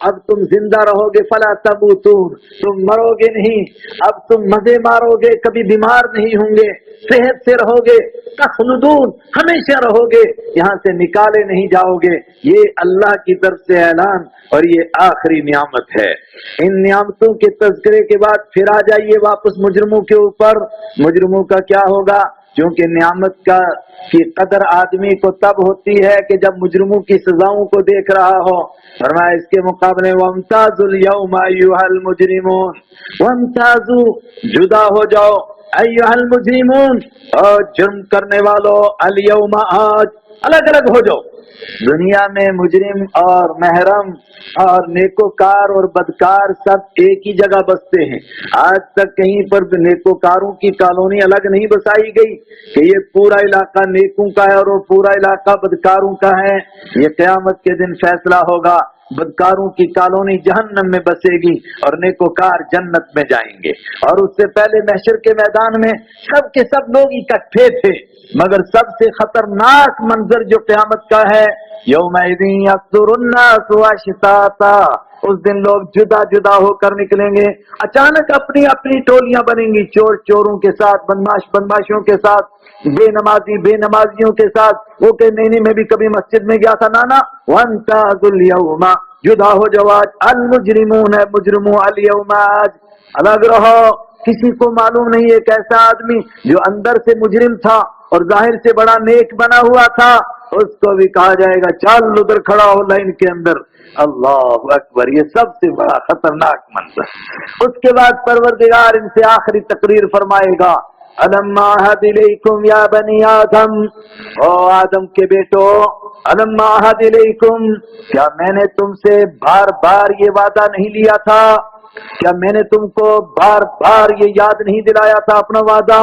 اب تم زندہ رہو گے فلا تموتون، تم مرو گے نہیں. اب تم مزے مارو گے، کبھی بیمار نہیں ہوں گے، صحت سے رہو گے. تخلدون، ہمیشہ رہو گے، یہاں سے نکالے نہیں جاؤ گے. یہ اللہ کی طرف سے اعلان اور یہ آخری نعمت ہے. ان نعمتوں کے تذکرے کے بعد پھر آ جائیے واپس مجرموں کے اوپر. مجرموں کا کیا ہوگا؟ کیونکہ نعمت کی قدر آدمی کو تب ہوتی ہے کہ جب مجرموں کی سزاؤں کو دیکھ رہا ہو. فرمایا اس کے مقابلے وَامْتَازُوا الْيَوْمَ أَيُّهَا الْمُجْرِمُونَ، وَامْتَازُوا جدا ہو جاؤ، أَيُّهَا الْمُجْرِمُونَ اور جرم کرنے والوں، الْيَوْمَ آج الگ الگ ہو جاؤ. دنیا میں مجرم اور محرم اور نیکوکار اور بدکار سب ایک ہی جگہ بستے ہیں. آج تک کہیں پر نیکوکاروں کی کالونی الگ نہیں بسائی گئی کہ یہ پورا علاقہ نیکوں کا ہے اور وہ پورا علاقہ بدکاروں کا ہے. یہ قیامت کے دن فیصلہ ہوگا. بدکاروں کی کالونی جہنم میں بسے گی اور نیکوکار جنت میں جائیں گے. اور اس سے پہلے محشر کے میدان میں سب کے سب لوگ اکٹھے تھے، مگر سب سے خطرناک منظر جو قیامت کا ہے یومئذ یصدر الناس اشتاتا، اس دن لوگ جدا جدا ہو کر نکلیں گے. اچانک اپنی اپنی ٹولیاں بنیں گی، چور چوروں کے ساتھ، بدماش بدماشوں کے ساتھ، بے نمازی بے نمازیوں کے ساتھ. وہ کہ نہیں میں بھی کبھی مسجد میں گیا تھا. نانا وانتظروا اليوم، جدا ہو جاؤ آج. المجرمون مجرمون اليوم آج الگ رہو. کسی کو معلوم نہیں ایک ایسا آدمی جو اندر سے مجرم تھا اور ظاہر سے بڑا نیک بنا ہوا تھا، اس کو بھی کہا جائے گا چل ادھر کھڑا ہو لائن کے اندر. اللہ اکبر، یہ سب سے بڑا خطرناک منظر. اس کے بعد پروردگار ان سے آخری تقریر فرمائے گا الم اعہد الیکم یا بنی آدم، او آدم کے بیٹو، الم اعہد الیکم، کیا میں نے تم سے بار بار یہ وعدہ نہیں لیا تھا؟ کیا میں نے تم کو بار بار یہ یاد نہیں دلایا تھا اپنا وعدہ؟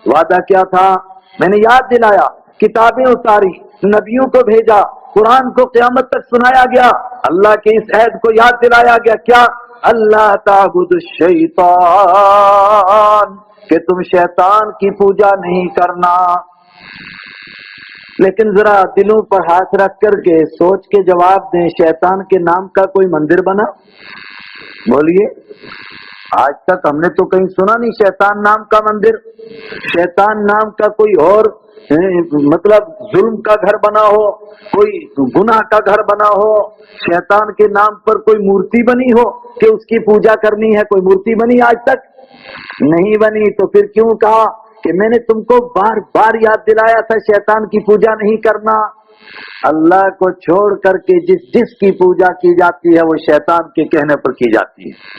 وعدہ کیا تھا؟ میں نے یاد دلایا، کتابیں اتاری، نبیوں کو بھیجا، قرآن کو قیامت تک سنایا گیا، اللہ کے اس عہد کو یاد دلایا گیا. کیا؟ اللہ تعبد الشیطان، کہ تم شیطان کی پوجا نہیں کرنا. لیکن ذرا دلوں پر ہاتھ رکھ کر کے سوچ کے جواب دیں، شیطان کے نام کا کوئی مندر بنا؟ بولیے. آج تک ہم نے تو کہیں سنا نہیں شیطان نام کا مندر، شیطان نام کا کوئی اور مطلب ظلم کا گھر بنا ہو، کوئی گناہ کا گھر بنا ہو، شیطان کے نام پر کوئی مورتی بنی ہو کہ اس کی پوجا کرنی ہے. کوئی مورتی بنی آج تک نہیں بنی. تو پھر کیوں کہا کہ میں نے تم کو بار بار یاد دلایا تھا شیطان کی پوجا نہیں کرنا؟ اللہ کو چھوڑ کر کے جس کی پوجا کی جاتی ہے وہ شیطان کے کہنے پر کی جاتی ہے۔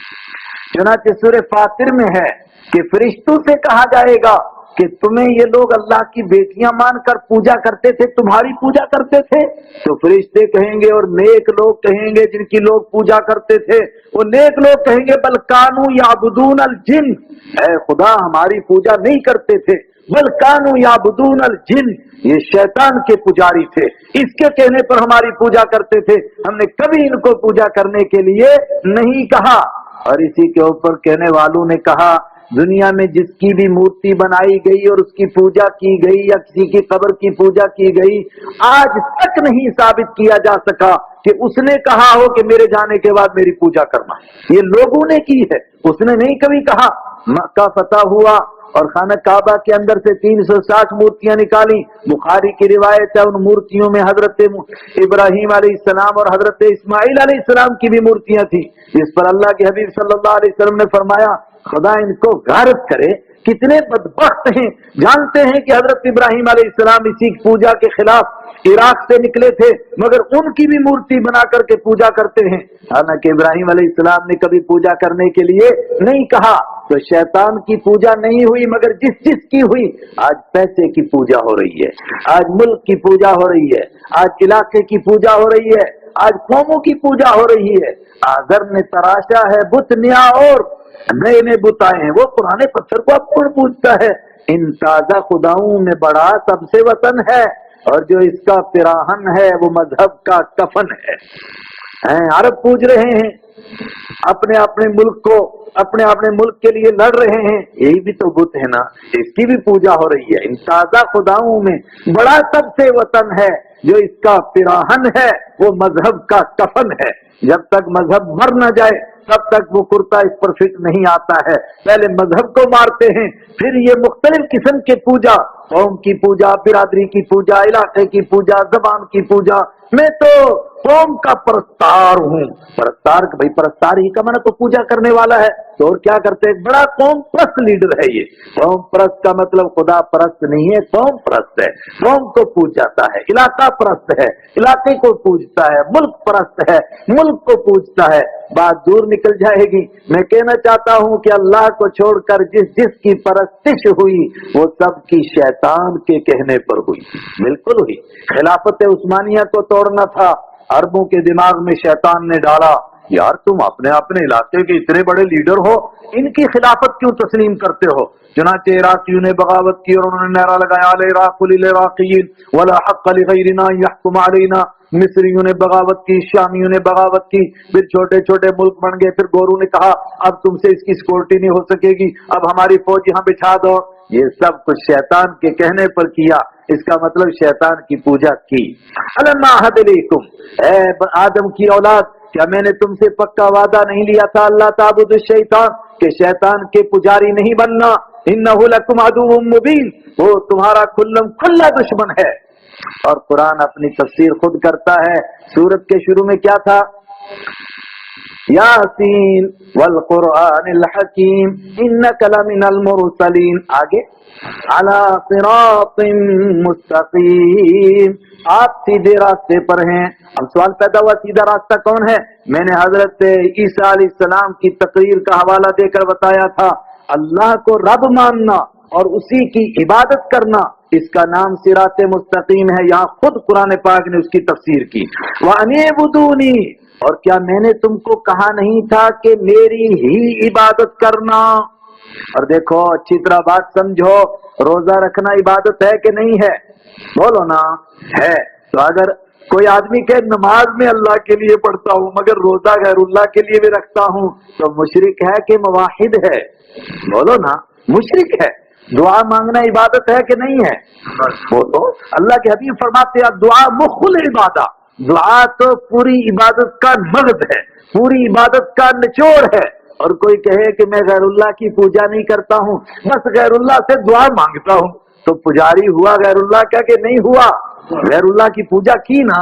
چنانچہ سورہ فاطر میں ہے کہ فرشتوں سے کہا جائے گا کہ تمہیں یہ لوگ اللہ کی بیٹیاں مان کر پوجا کرتے تھے، تمہاری پوجا کرتے تھے؟ تو فرشتے کہیں گے اور نیک لوگ کہیں گے جن کی لوگ پوجا کرتے تھے، وہ نیک لوگ کہیں گے بل کانوا یعبدون الجن، اے خدا ہماری پوجا نہیں کرتے تھے، بل کانوا یعبدون الجن، یہ شیطان کے پجاری تھے، اس کے کہنے پر ہماری پوجا کرتے تھے، ہم نے کبھی ان کو پوجا کرنے کے لیے نہیں کہا۔ اور اسی کے اوپر کہنے والوں نے کہا دنیا میں جس کی بھی مورتی بنائی گئی اور اس کی پوجا کی گئی یا کسی کی قبر کی پوجا کی گئی، آج تک نہیں ثابت کیا جا سکا کہ اس نے کہا ہو کہ میرے جانے کے بعد میری پوجا کرنا، یہ لوگوں نے کی ہے، اس نے نہیں کبھی کہا۔ مکہ فتح ہوا اور خانہ کعبہ کے اندر سے 360 مورتیاں نکالی، بخاری کی روایت ہے ان مورتیوں میں حضرت ابراہیم علیہ السلام اور حضرت اسماعیل علیہ السلام کی بھی مورتیاں تھیں، جس پر اللہ کے حبیب صلی اللہ علیہ وسلم نے فرمایا خدا ان کو غارت کرے، کتنے بدبخت ہیں، جانتے ہیں کہ حضرت ابراہیم علیہ السلام اسی پوجا کے خلاف عراق سے نکلے تھے مگر ان کی بھی مورتی بنا کر کے پوجا کرتے ہیں، حالانکہ ابراہیم علیہ السلام نے کبھی پوجا کرنے کے لیے نہیں کہا۔ تو شیطان کی پوجا نہیں ہوئی مگر جس کی ہوئی، آج پیسے کی پوجا ہو رہی ہے، آج ملک کی پوجا ہو رہی ہے، آج علاقے کی پوجا ہو رہی ہے، آج قوموں کی پوجا ہو رہی ہے۔ آگر نے تراشا ہے بت نیا اور نئے نئے بت آئے ہیں، وہ پرانے پتھر کو اب کون پوجتا ہے؟ ان تازہ خداؤں میں بڑا سب سے وطن ہے اور جو اس کا پیراہن ہے وہ مذہب کا کفن ہے۔ عرب پوج رہے ہیں اپنے اپنے ملک کو، اپنے اپنے ملک کے لیے لڑ رہے ہیں، یہی بھی تو بت ہے نا، اس کی بھی پوجا ہو رہی ہے۔ ان تازہ خداؤں میں بڑا سب سے وطن ہے جو اس کا پیراہن ہے وہ مذہب کا کفن ہے۔ جب تک مذہب مر نہ جائے تب تک وہ کرتا اس پر فٹ نہیں آتا ہے، پہلے مذہب کو مارتے ہیں، پھر یہ مختلف قسم کے پوجا، قوم کی پوجا، برادری کی پوجا، علاقے کی پوجا، زبان کی پوجا۔ میں تو قوم کا پرستار ہوں، پرستار بھائی پرستار ہی کا معنی تو پوجا کرنے والا ہے، تو اور کیا کرتے ہیں؟ بڑا قوم پرست لیڈر ہے یہ۔ قوم پرست کا مطلب خدا پرست نہیں ہے، قوم پرست ہے، قوم کو پوج جاتا ہے، علاقہ پرست ہے، علاقے کو پوجتا ہے، ملک پرست ہے، ملک کو پوجتا ہے۔ بات دور نکل جائے گی۔ میں کہنا چاہتا ہوں کہ اللہ کو چھوڑ کر جس کی پرستش ہوئی وہ سب کی شیطان کے کہنے پر ہوئی، بالکل ہوئی۔ خلافت عثمانیہ کو توڑنا تھا، عربوں کے دماغ میں شیطان نے ڈالا یار تم اپنے اپنے علاقے کے اتنے بڑے لیڈر ہو، ان کی خلافت کیوں تسلیم کرتے ہو؟ چنانچہ عراقیوں نے بغاوت کی اور انہوں نے نعرہ لگایا العراق للعراقیین ولا حق لغیرنا یحکم علینا۔ مصریوں نے بغاوت کی، شامیوں نے بغاوت کی، پھر چھوٹے چھوٹے ملک بن گئے، پھر گورو نے کہا اب تم سے اس کی سیکورٹی نہیں ہو سکے گی، اب ہماری فوج یہاں بچھا دو۔ یہ سب کچھ شیطان کے کہنے پر کیا، اس کا مطلب شیطان کی پوجا کی۔ الم اعہد الیکم، اے آدم کی اولاد، کیا میں نے تم سے پکا وعدہ نہیں لیا تھا اللہ تعبد الشیطان کہ شیطان کے پجاری نہیں بننا؟ انہ لکم عدو مبین، وہ تمہارا کھلم کھلا دشمن ہے۔ اور قرآن اپنی تفسیر خود کرتا ہے۔ سورت کے شروع میں کیا تھا؟ یاسین والقرآن الحکیم انک لمن المرسلین، آگے علی صراط مستقیم، آپ سیدھے راستے پر ہیں۔ اب سوال پیدا ہوا سیدھا راستہ کون ہے؟ میں نے حضرت عیسیٰ علیہ السلام کی تقریر کا حوالہ دے کر بتایا تھا، اللہ کو رب ماننا اور اسی کی عبادت کرنا، اس کا نام صراط مستقیم ہے۔ یہاں خود قرآن پاک نے اس کی تفسیر کی، وَأَنِعْبُدُونِي، اور کیا میں نے تم کو کہا نہیں تھا کہ میری ہی عبادت کرنا؟ اور دیکھو اچھی طرح بات سمجھو، روزہ رکھنا عبادت ہے کہ نہیں ہے؟ بولو نا، ہے۔ تو اگر کوئی آدمی کہ نماز میں اللہ کے لیے پڑھتا ہوں مگر روزہ غیر اللہ کے لیے بھی رکھتا ہوں، تو مشرک ہے کہ موحد ہے؟ بولو نا، مشرک ہے۔ دعا مانگنا عبادت ہے کہ نہیں ہے؟ بولو۔ اللہ کے حبیب فرماتے ہیں دعا مخ العبادہ، دعا تو پوری عبادت کا مغز ہے، پوری عبادت کا نچوڑ ہے۔ اور کوئی کہے کہ میں غیر اللہ کی پوجا نہیں کرتا ہوں، بس غیر اللہ سے دعا مانگتا ہوں، تو پجاری ہوا غیر اللہ کا کہ نہیں ہوا؟ غیر اللہ کی پوجا کی نا،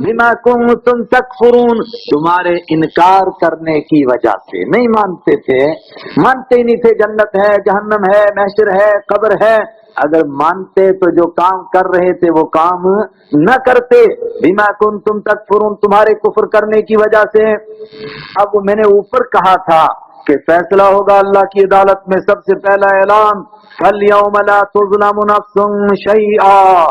بما کنتم تکفرون، تمہارے انکار کرنے کی وجہ سے نہیں مانتے تھے، مانتے ہی نہیں تھے جنت ہے، جہنم ہے، محشر ہے، قبر ہے۔ اگر مانتے تو جو کام کر رہے تھے وہ کام نہ کرتے، بما کنتم تکفرون، تمہارے کفر کرنے کی وجہ سے۔ اب میں نے اوپر کہا تھا کہ فیصلہ ہوگا اللہ کی عدالت میں، سب سے پہلا اعلان فَالْيَوْمَ لَا تُظْلَمُ نَفْسٌ شَيْئًا،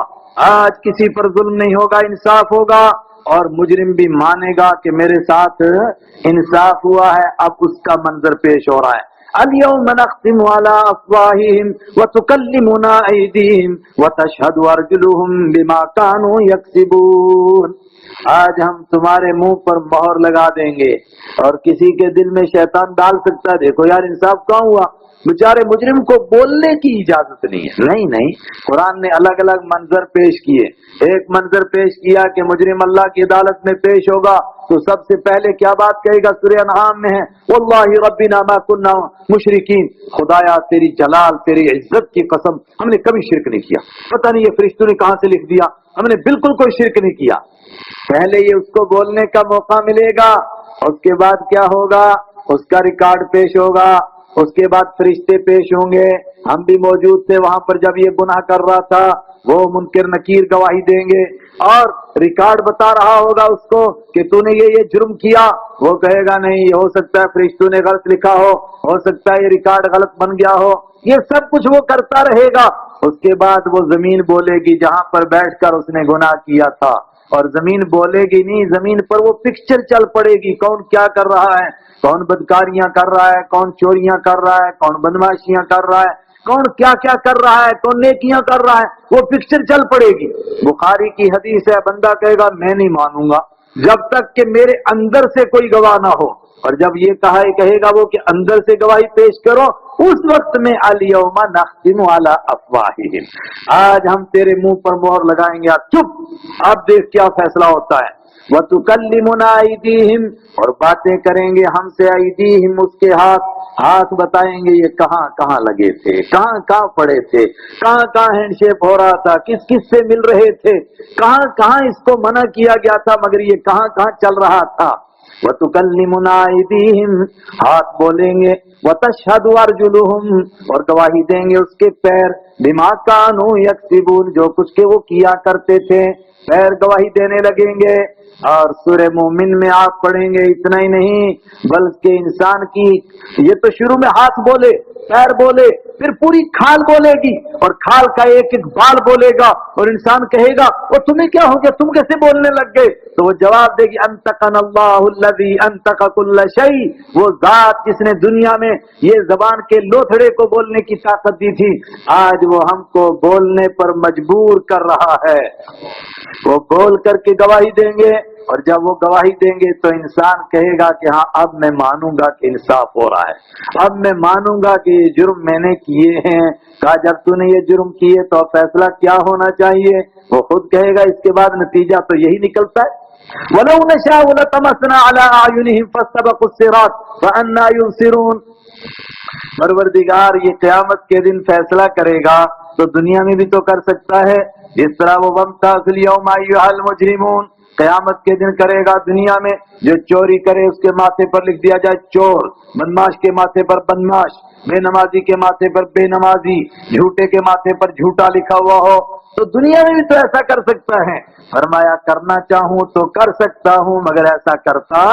آج کسی پر ظلم نہیں ہوگا، انصاف ہوگا، اور مجرم بھی مانے گا کہ میرے ساتھ انصاف ہوا ہے۔ اب اس کا منظر پیش ہو رہا ہے، اليوم نختم على افواههم وتكلمنا ايديهم وتشهد ارجلهم بما كانوا يكسبون، آج ہم تمہارے منہ پر مہر لگا دیں گے۔ اور کسی کے دل میں شیطان ڈال سکتا ہے دیکھو یار انصاف کہاں ہوا، بیچارے مجرم کو بولنے کی اجازت نہیں ہے۔ نہیں، قرآن نے الگ الگ منظر پیش کیے۔ ایک منظر پیش کیا کہ مجرم اللہ کی عدالت میں پیش ہوگا تو سب سے پہلے کیا بات کہے گا، سورہ انعام میں ہے واللہ ربنا ما كنا مشرکین، خدایا تیری جلال تیری عزت کی قسم ہم نے کبھی شرک نہیں کیا۔ پتہ نہیں یہ فرشتوں نے کہاں سے لکھ دیا، ہم نے بالکل کوئی شرک نہیں کیا۔ پہلے یہ اس کو بولنے کا موقع ملے گا، اس کے بعد کیا ہوگا، اس کا ریکارڈ پیش ہوگا، اس کے بعد فرشتے پیش ہوں گے، ہم بھی موجود تھے وہاں پر جب یہ گناہ کر رہا تھا، وہ منکر نکیر گواہی دیں گے، اور ریکارڈ بتا رہا ہوگا اس کو کہ تو نے یہ جرم کیا، وہ کہے گا نہیں، یہ ہو سکتا ہے فرشتوں نے غلط لکھا ہو سکتا ہے یہ ریکارڈ غلط بن گیا ہو، یہ سب کچھ وہ کرتا رہے گا۔ اس کے بعد وہ زمین بولے گی جہاں پر بیٹھ کر اس نے گناہ کیا تھا، اور زمین بولے گی نہیں، زمین پر وہ پکچر چل پڑے گی، کون کیا کر رہا ہے، کون بدکاریاں کر رہا ہے، کون چوریاں کر رہا ہے، کون بدماشیاں کر رہا ہے، کون کیا کیا کر رہا ہے، کون نیکیاں کر رہا ہے، وہ پکچر چل پڑے گی۔ بخاری کی حدیث ہے، بندہ کہے گا میں نہیں مانوں گا جب تک کہ میرے اندر سے کوئی گواہ نہ ہو، اور جب یہ کہے گا وہ کہ اندر سے گواہی پیش کرو، اس وقت میں الیوم نختم علی افواہہم، آج ہم تیرے منہ پر مہر لگائیں گے، آپ چپ، اب دیکھ کیا فیصلہ ہوتا ہے۔ وَتُكَلِّمُنَا أَيْدِيهِمْ، اور باتیں کریں گے ہم سے، ایدیہم اس کے ہاتھ بتائیں گے یہ کہاں کہاں لگے تھے، کہاں کہاں پڑے تھے، کہاں کہاں ہینڈ شیپ ہو رہا تھا، کس کس سے مل رہے تھے، کہاں کہاں اس کو منع کیا گیا تھا مگر یہ کہاں کہاں چل رہا تھا۔ وَتُكَلِّمُنَا أَيْدِيهِمْ، ہاتھ بولیں گے، وَتَشْهَدُ أَرْجُلُهُمْ، اور گواہی دیں گے اس کے پیر، بِمَا كَانُوا يَكْسِبُونَ، جو کچھ کہ وہ کیا کرتے تھے، پیر گواہی دینے لگیں گے۔ اور سورہ مومن میں آپ پڑھیں گے اتنا ہی نہیں بلکہ انسان کی، یہ تو شروع میں ہاتھ بولے، پیر بولے، پھر پوری کھال بولے گی، اور کھال کا ایک ایک بال بولے گا، اور انسان کہے گا وہ تمہیں کیا ہو گیا، تم کیسے بولنے لگ گئے، تو وہ جواب دے گی انطقنا اللہ الذی انطق کل شیء، وہ ذات جس نے دنیا میں یہ زبان کے لوتھڑے کو بولنے کی طاقت دی تھی، آج وہ ہم کو بولنے پر مجبور کر رہا ہے۔ وہ بول کر کے گواہی دیں گے، اور جب وہ گواہی دیں گے تو انسان کہے گا کہ ہاں اب میں مانوں گا کہ انصاف ہو رہا ہے، اب میں مانوں گا کہ یہ جرم میں نے کیے ہیں۔ کہا جب تو نے یہ جرم کیے تو فیصلہ کیا ہونا چاہیے، وہ خود کہے گا، اس کے بعد نتیجہ تو یہی نکلتا ہے۔ وَلَوْ نَشَاءُ لَطَمَسْنَا عَلَىٰ أَعْيُنِهِمْ فَاسْتَبَقُوا الصِّرَاطَ فَأَنَّىٰ يُبْصِرُونَ، پروردگار یہ قیامت کے دن فیصلہ کرے گا تو دنیا میں بھی تو کر سکتا ہے، جس طرح وہ وَامْتَازُوا الْيَوْمَ أَيُّهَا الْمُجْرِمُونَ قیامت کے دن کرے گا۔ دنیا میں جو چوری کرے اس کے ماتھے پر لکھ دیا جائے چور، بدماش کے ماتھے پر بدماش، بے نمازی کے ماتھے پر بے نمازی، جھوٹے کے ماتھے پر جھوٹا لکھا ہوا ہو، تو دنیا میں بھی تو ایسا کر سکتا ہے۔ فرمایا کرنا چاہوں تو کر سکتا ہوں مگر ایسا کرتا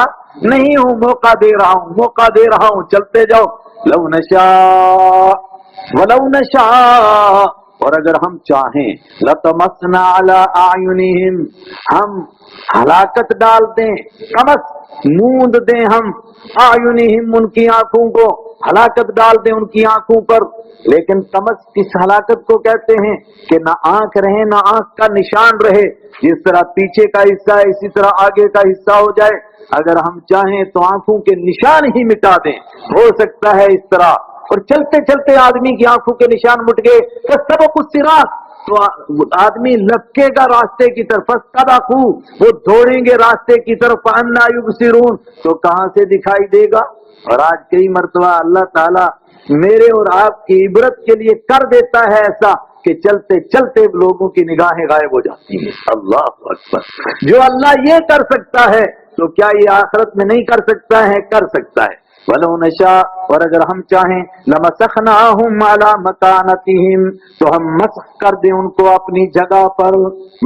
نہیں ہوں، موقع دے رہا ہوں، موقع دے رہا ہوں، چلتے جاؤ۔ لو نشاء ولو نشاء، اور اگر ہم چاہیں، لطمسنا علی اعینہم، ہم ہلاکت ڈال دیں، کمس موند دیں ہم، اعینہم ان کی آنکھوں کو، ہلاکت ڈال دیں ان کی آنکھوں پر۔ لیکن تمس کس ہلاکت کو کہتے ہیں کہ نہ آنکھ رہے نہ آنکھ کا نشان رہے، جس طرح پیچھے کا حصہ ہے اسی طرح آگے کا حصہ ہو جائے۔ اگر ہم چاہیں تو آنکھوں کے نشان ہی مٹا دیں، ہو سکتا ہے اس طرح۔ اور چلتے چلتے آدمی کی آنکھوں کے نشان مٹ گئے، فاستبقوا الصراط، تو آدمی لپکے گا راستے کی طرف، فاستبقوا، وہ دوڑیں گے راستے کی طرف، فأنى يبصرون، تو کہاں سے دکھائی دے گا۔ اور آج کئی مرتبہ اللہ تعالیٰ میرے اور آپ کی عبرت کے لیے کر دیتا ہے ایسا کہ چلتے چلتے لوگوں کی نگاہیں غائب ہو جاتی ہیں۔ اللہ اکبر! جو اللہ یہ کر سکتا ہے تو کیا یہ آخرت میں نہیں کر سکتا ہے؟ کر سکتا ہے۔ وَلَوْ نَشَاءُ، اور اگر ہم چاہیں، لَمَسَخْنَاهُمْ عَلَى مَكَانَتِهِمْ، تو ہم مسخ کر دیں ان کو اپنی جگہ پر۔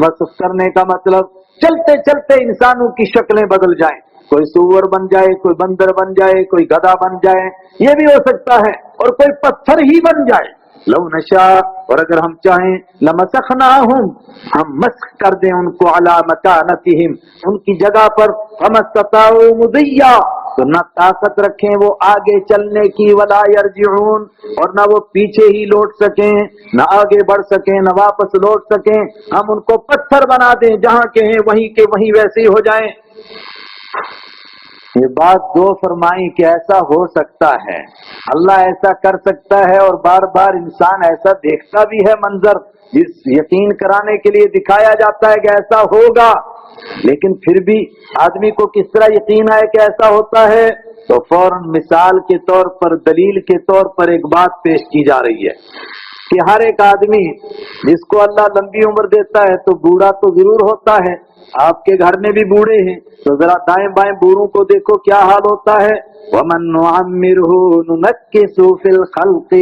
مسخ کرنے کا مطلب چلتے چلتے انسانوں کی شکلیں بدل جائیں، کوئی سور بن جائے، کوئی بندر بن جائے، کوئی گدھا بن جائے، یہ بھی ہو سکتا ہے، اور کوئی پتھر ہی بن جائے۔ لو نشاء، اور اگر ہم چاہیں، لمسخناہم، ہم مسخ کر دیں ان کو، علی مکانتہم، ان کی جگہ پر، فما استطاعوا مضیا، تو نہ طاقت رکھیں وہ آگے چلنے کی، ولا یرجعون، اور نہ وہ پیچھے ہی لوٹ سکیں، نہ آگے بڑھ سکیں، نہ واپس لوٹ سکیں۔ ہم ان کو پتھر بنا دیں، جہاں کے ہیں وہیں کے وہیں ویسے ہی ہو جائیں۔ یہ بات دو فرمائی کہ ایسا ہو سکتا ہے، اللہ ایسا کر سکتا ہے، اور بار بار انسان ایسا دیکھتا بھی ہے منظر، جس یقین کرانے کے لیے دکھایا جاتا ہے کہ ایسا ہوگا، لیکن پھر بھی آدمی کو کس طرح یقین آئے کہ ایسا ہوتا ہے؟ تو فوراً مثال کے طور پر، دلیل کے طور پر ایک بات پیش کی جا رہی ہے کہ ہر ایک آدمی جس کو اللہ لمبی عمر دیتا ہے تو بوڑھا تو ضرور ہوتا ہے۔ آپ کے گھر میں بھی بوڑھے ہیں، تو ذرا دائیں بائیں بوڑھوں کو دیکھو کیا حال ہوتا ہے۔ وَمَن نُعَمِّرْهُ نُنَكِّسُهُ فِي الْخَلْقِ،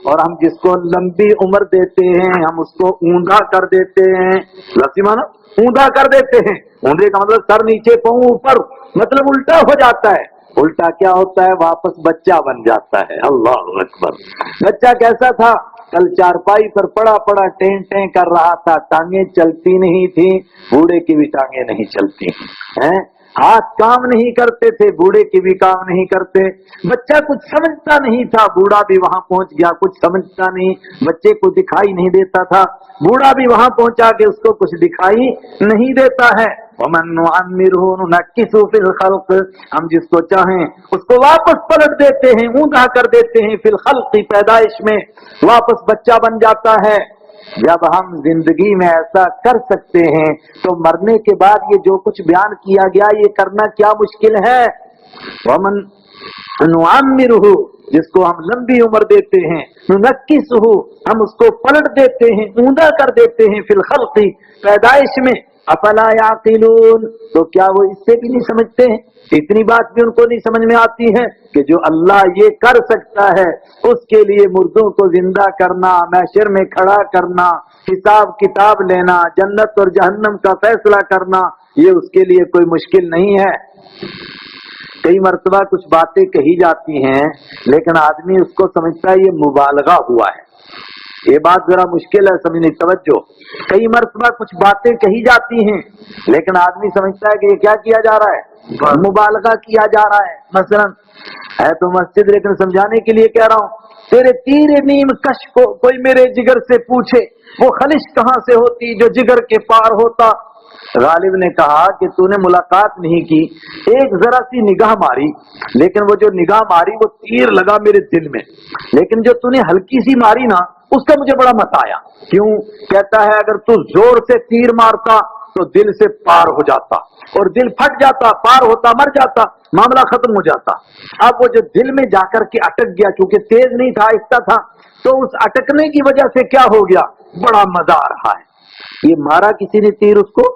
اور ہم جس کو لمبی عمر دیتے ہیں ہم اس کو اوندا کر دیتے ہیں۔ لفظی مانا اوندا کر دیتے ہیں، اوندے کا مطلب سر نیچے پاؤں اوپر، مطلب الٹا ہو جاتا ہے۔ الٹا کیا ہوتا ہے؟ واپس بچہ بن جاتا ہے۔ اللہ اکبر! بچہ کیسا تھا؟ کل چارپائی پر پڑا پڑا ٹین ٹین کر رہا تھا، ٹانگیں چلتی نہیں تھی، بوڑھے کی بھی ٹانگیں نہیں چلتی ہیں، ہاتھ کام نہیں کرتے تھے، بوڑھے کی بھی کام نہیں کرتے۔ بچہ کچھ سمجھتا نہیں تھا، بوڑھا بھی وہاں پہنچ گیا، کچھ سمجھتا نہیں، بچے کو دکھائی نہیں دیتا تھا، بوڑھا بھی وہاں پہنچا کہ اس کو کچھ دکھائی نہیں دیتا ہے۔ وَمَن نُعَمِّرْهُ نُنَكِّسُهُ فِي الْخَلْقِ، ہم جس کو چاہیں اس کو واپس پلٹ دیتے ہیں، اوندا کر دیتے ہیں، فی الخلق، پیدائش میں واپس بچہ بن جاتا ہے۔ جب ہم زندگی میں ایسا کر سکتے ہیں تو مرنے کے بعد یہ جو کچھ بیان کیا گیا یہ کرنا کیا مشکل ہے؟ وَمَن نُعَمِّرْهُ، جس کو ہم لمبی عمر دیتے ہیں، نُنَكِّسُهُ، ہم اس کو پلٹ دیتے ہیں، اوندا کر دیتے ہیں، فی الخلق، پیدائش میں، افلا یعقلون، تو کیا وہ اس سے بھی نہیں سمجھتے ہیں؟ اتنی بات بھی ان کو نہیں سمجھ میں آتی ہے کہ جو اللہ یہ کر سکتا ہے اس کے لیے مردوں کو زندہ کرنا، محشر میں کھڑا کرنا، حساب کتاب لینا، جنت اور جہنم کا فیصلہ کرنا، یہ اس کے لیے کوئی مشکل نہیں ہے۔ کئی مرتبہ کچھ باتیں کہی جاتی ہیں لیکن آدمی اس کو سمجھتا ہے یہ مبالغہ ہوا ہے۔ یہ بات ذرا مشکل ہے سمجھنے، توجہ۔ کئی مرتبہ کچھ باتیں کہی جاتی ہیں لیکن آدمی سمجھتا ہے کہ یہ کیا کیا جا رہا ہے؟ مبالغہ کیا جا رہا ہے۔ مثلا ہے تو مسجد، لیکن سمجھانے کے لیے کہہ رہا ہوں، تیرے تیر نیم کش کو کوئی میرے جگر سے پوچھے، وہ خلش کہاں سے ہوتی جو جگر کے پار ہوتا۔ غالب نے کہا کہ تو نے ملاقات نہیں کی، ایک ذرا سی نگاہ ماری، لیکن وہ جو نگاہ ماری وہ تیر لگا میرے دل میں، لیکن جو تو نے ہلکی سی ماری نا اس کا مجھے بڑا مزہ آیا۔ کیوں؟ کہتا ہے اگر تو زور سے تیر مارتا تو دل سے پار ہو جاتا، اور دل پھٹ جاتا، پار ہوتا، مر جاتا، معاملہ ختم ہو جاتا۔ اب وہ جو دل میں جا کر کے اٹک گیا، کیونکہ تیز نہیں تھا، آہستہ تھا، تو اس اٹکنے کی وجہ سے کیا ہو گیا؟ بڑا مزہ آ رہا ہے۔ یہ مارا کسی نے تیر، اس کو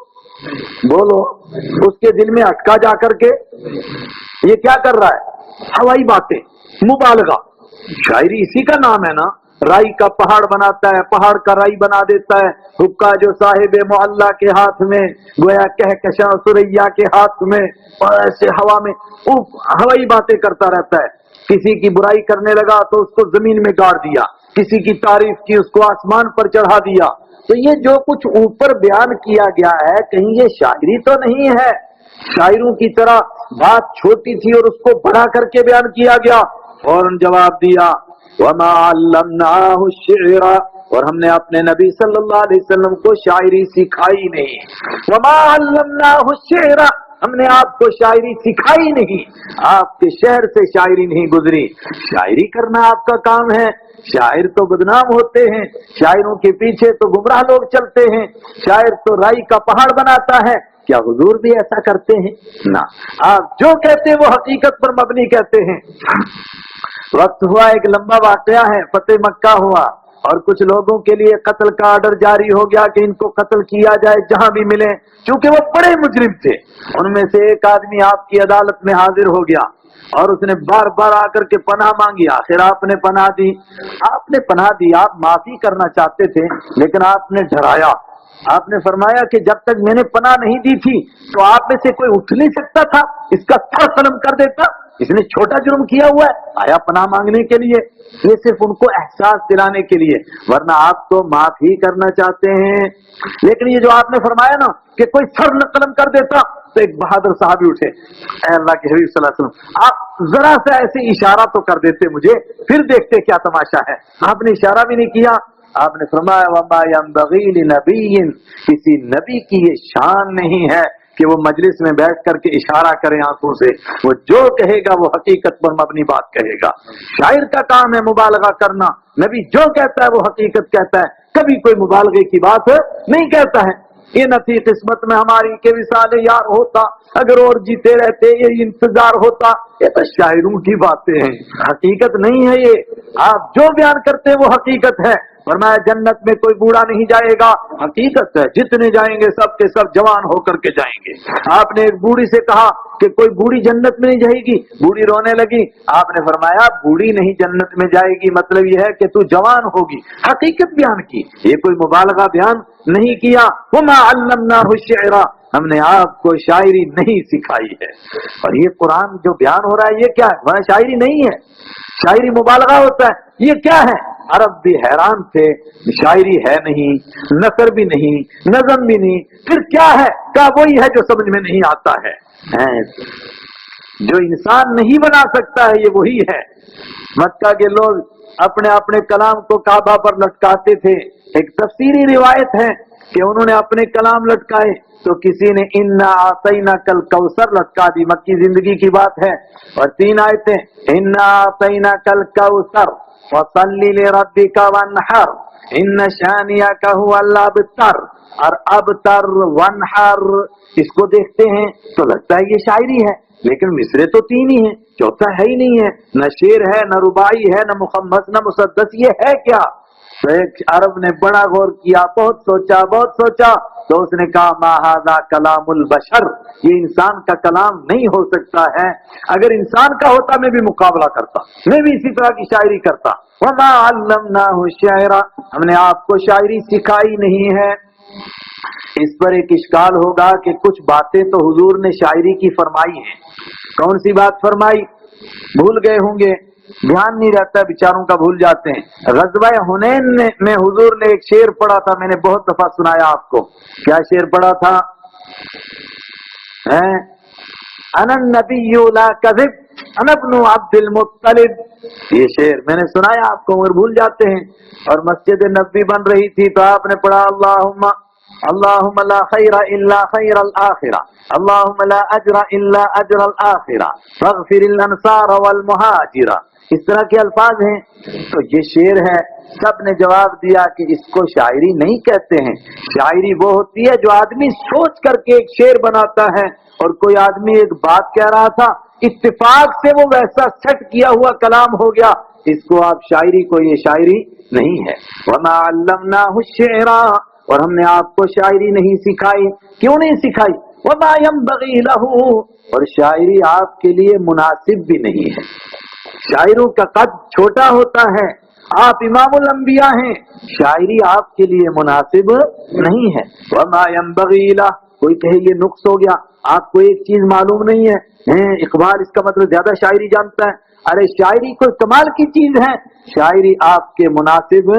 بولو، اس کے دل میں اٹکا جا کر کے، یہ کیا کر رہا ہے؟ ہوائی باتیں، مبالغہ۔ شاعری اسی کا نام ہے نا، رائی کا پہاڑ بناتا ہے، پہاڑ کا رائی بنا دیتا ہے، حکا جو صاحب معلّہ کے ہاتھ میں، گویا کہکشاں سریا کے ہاتھ میں، اور ایسے ہوا میں ہوائی باتیں کرتا رہتا ہے۔ کسی کی برائی کرنے لگا تو اس کو زمین میں گاڑ دیا، کسی کی تعریف کی اس کو آسمان پر چڑھا دیا۔ تو یہ جو کچھ اوپر بیان کیا گیا ہے کہیں یہ شاعری تو نہیں ہے؟ شاعروں کی طرح بات چھوٹی تھی اور اس کو بڑا کر کے بیان کیا گیا۔ فوراً جواب دیا، وَمَا عَلَّمْنَاهُ الشِّعْرَ، اور ہم نے اپنے نبی صلی اللہ علیہ وسلم کو شاعری سکھائی نہیں۔ وَمَا عَلَّمْنَاهُ الشِّعْرَ، ہم نے آپ کو شاعری سکھائی نہیں، آپ کے شہر سے شاعری نہیں گزری۔ شاعری کرنا آپ کا کام ہے، شاعر تو بدنام ہوتے ہیں، شاعروں کے پیچھے تو گمراہ لوگ چلتے ہیں، شاعر تو رائی کا پہاڑ بناتا ہے۔ کیا حضور بھی ایسا کرتے ہیں؟ نہ، آپ جو کہتے ہیں وہ حقیقت پر مبنی کہتے ہیں۔ وقت ہوا، ایک لمبا واقعہ ہے، فتح مکہ ہوا، اور کچھ لوگوں کے لیے قتل کا آرڈر جاری ہو گیا کہ ان کو قتل کیا جائے جہاں بھی ملے، چونکہ وہ بڑے مجرم تھے۔ ان میں سے ایک آدمی آپ کی عدالت میں حاضر ہو گیا اور اس نے بار بار آ کر کے پناہ مانگی، آخر آپ نے پناہ دی۔ آپ نے پناہ دی، آپ معافی کرنا چاہتے تھے لیکن آپ نے ڈرایا۔ آپ نے فرمایا کہ جب تک میں نے پناہ نہیں دی تھی تو آپ میں سے کوئی اٹھ نہیں سکتا تھا، اس کا سر قلم کر دیتا، اس نے چھوٹا جرم کیا ہوا ہے، آیا پناہ مانگنے کے لیے۔ یہ صرف ان کو احساس دلانے کے لیے، ورنہ آپ تو معاف ہی کرنا چاہتے ہیں۔ لیکن یہ جو آپ نے فرمایا نا کہ کوئی سر قلم کر دیتا، تو ایک بہادر صحابی اٹھے، اے اللہ کے حبیب صلی اللہ علیہ وسلم، آپ ذرا سا ایسے اشارہ تو کر دیتے مجھے، پھر دیکھتے کیا تماشا ہے۔ آپ نے اشارہ بھی نہیں کیا۔ آپ نے فرمایا وما ينبغي لنبي، کسی نبی کی یہ شان نہیں ہے کہ وہ مجلس میں بیٹھ کر کے اشارہ کرے آنکھوں سے، وہ جو کہے گا وہ حقیقت پر مبنی بات کہے گا۔ شاعر کا کام ہے مبالغہ کرنا، نبی جو کہتا ہے وہ حقیقت کہتا ہے، کبھی کوئی مبالغے کی بات نہیں کہتا ہے۔ یہ نہ تھی قسمت میں ہماری کہ وصال یار ہوتا، اگر اور جیتے رہتے یہ انتظار ہوتا۔ یہ تو شاعروں کی باتیں ہیں، حقیقت نہیں ہے یہ۔ آپ جو بیان کرتے ہیں وہ حقیقت ہے۔ فرمایا جنت میں کوئی بوڑھا نہیں جائے گا، حقیقت ہے، جتنے جائیں گے سب کے سب جوان ہو کر کے جائیں گے۔ آپ نے ایک بوڑھی سے کہا کہ کوئی بوڑھی جنت میں نہیں جائے گی، بوڑھی رونے لگی۔ آپ نے فرمایا بوڑھی نہیں جنت میں جائے گی، مطلب یہ ہے کہ تو جوان ہوگی، حقیقت بیان کی، یہ کوئی مبالغہ بیان نہیں کیا۔ وما علمناہ الشعر، ہم نے آپ کو شاعری نہیں سکھائی ہے۔ اور یہ قرآن جو بیان ہو رہا ہے یہ کیا ہے؟ وہ شاعری نہیں ہے، شاعری مبالغہ ہوتا ہے۔ یہ کیا ہے؟ عرب بھی حیران تھے، شاعری ہے نہیں، نثر بھی نہیں، نظم بھی نہیں، پھر کیا ہے؟ کہا وہی ہے جو سمجھ میں نہیں آتا ہے، جو انسان نہیں بنا سکتا ہے یہ وہی ہے۔ مکہ کے لوگ اپنے اپنے کلام کو کعبہ پر لٹکاتے تھے۔ ایک تفسیری روایت ہے کہ انہوں نے اپنے کلام لٹکائے تو کسی نے انا اعطیناک الکوثر لٹکا دی، مکی زندگی کی بات ہے، اور 3 آیتیں، انا اعطیناک الکوثر فصل لربک وانحر ان شانئک هو الابتر، اور ابتر وانحر، اس کو دیکھتے ہیں تو لگتا ہے یہ شاعری ہے، لیکن مصرے تو 3 ہی ہیں، چوتھا ہے ہی نہیں ہے، نہ شعر ہے، نہ رباعی ہے، نہ مخمس، نہ مسدس، یہ ہے کیا؟ تو ایک عرب نے بڑا غور کیا، بہت سوچا تو اس نے کہا ما ھذا کلام البشر، یہ انسان کا کلام نہیں ہو سکتا ہے، اگر انسان کا ہوتا میں بھی مقابلہ کرتا، میں بھی اسی طرح کی شاعری کرتا۔ وما علمناہ الشعر، ہم نے آپ کو شاعری سکھائی نہیں ہے۔ اس پر ایک اشکال ہوگا کہ کچھ باتیں تو حضور نے شاعری کی فرمائی ہیں، کون سی بات فرمائی؟ بھول گئے ہوں گے، دھیان نہیں رہتا بیچاروں کا، بھول جاتے ہیں۔ غزوہ حنین میں حضور نے ایک شعر پڑھا تھا، میں نے بہت دفعہ سنایا آپ کو۔ کیا شعر پڑھا تھا؟ انا النبی لا کذب انا ابن عبد المطلب، یہ شعر میں نے سنایا آپ کو مگر بھول جاتے ہیں۔ اور مسجد نبوی بن رہی تھی تو آپ نے پڑھا اللہم لا خیر الا خیر الآخرہ، اللہم لا اجر الا اجر الآخرہ، فاغفر الانصار والمہاجرہ، اس طرح کے الفاظ ہیں۔ تو یہ شعر ہے، سب نے جواب دیا کہ اس کو شاعری نہیں کہتے ہیں، شاعری وہ ہوتی ہے جو آدمی سوچ کر کے ایک شعر بناتا ہے، اور کوئی آدمی ایک بات کہہ رہا تھا، اتفاق سے وہ ویسا سیٹ کیا ہوا کلام ہو گیا، اس کو آپ شاعری کو، یہ شاعری نہیں ہے۔ وما علمناہ الشعر، اور ہم نے آپ کو شاعری نہیں سکھائی، کیوں نہیں سکھائی؟ وما ينبغي له، اور شاعری آپ کے لیے مناسب بھی نہیں ہے، شاعروں کا قد چھوٹا ہوتا ہے، آپ امام الانبیاء ہیں، شاعری آپ کے لیے مناسب نہیں ہے۔ وما ينبغي له، کوئی کہے یہ نقص ہو گیا، آپ کو ایک چیز معلوم نہیں ہے، اقبال اس کا مطلب زیادہ شاعری جانتا ہے، ارے شاعری کوئی کمال کی چیز ہے، شاعری آپ کے مناسب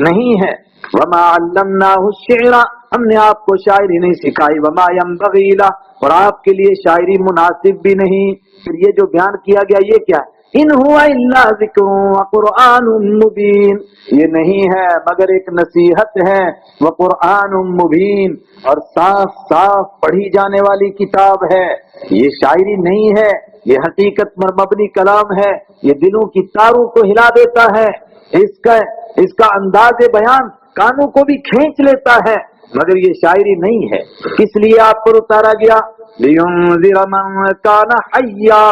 نہیں ہے۔ وما علمناہ الشعر، ہم نے آپ کو شاعری نہیں سکھائی، وما ينبغي له، اور آپ کے لیے شاعری مناسب بھی نہیں۔ پھر یہ جو بیان کیا گیا یہ کیا ہے؟ ان هو الا ذکر وقرآن مبین، یہ نہیں ہے مگر ایک نصیحت ہے، وقرآن مبین، اور صاف صاف پڑھی جانے والی کتاب ہے۔ یہ شاعری نہیں ہے، یہ حقیقت پر مبنی کلام ہے، یہ دلوں کی تاروں کو ہلا دیتا ہے، اس کا انداز بیان کانوں کو بھی کھینچ لیتا ہے، مگر یہ شاعری نہیں ہے۔ کس لیے آپ پر اتارا گیا؟ لِيُنذِرَ مَن كَانَ حَيًّا،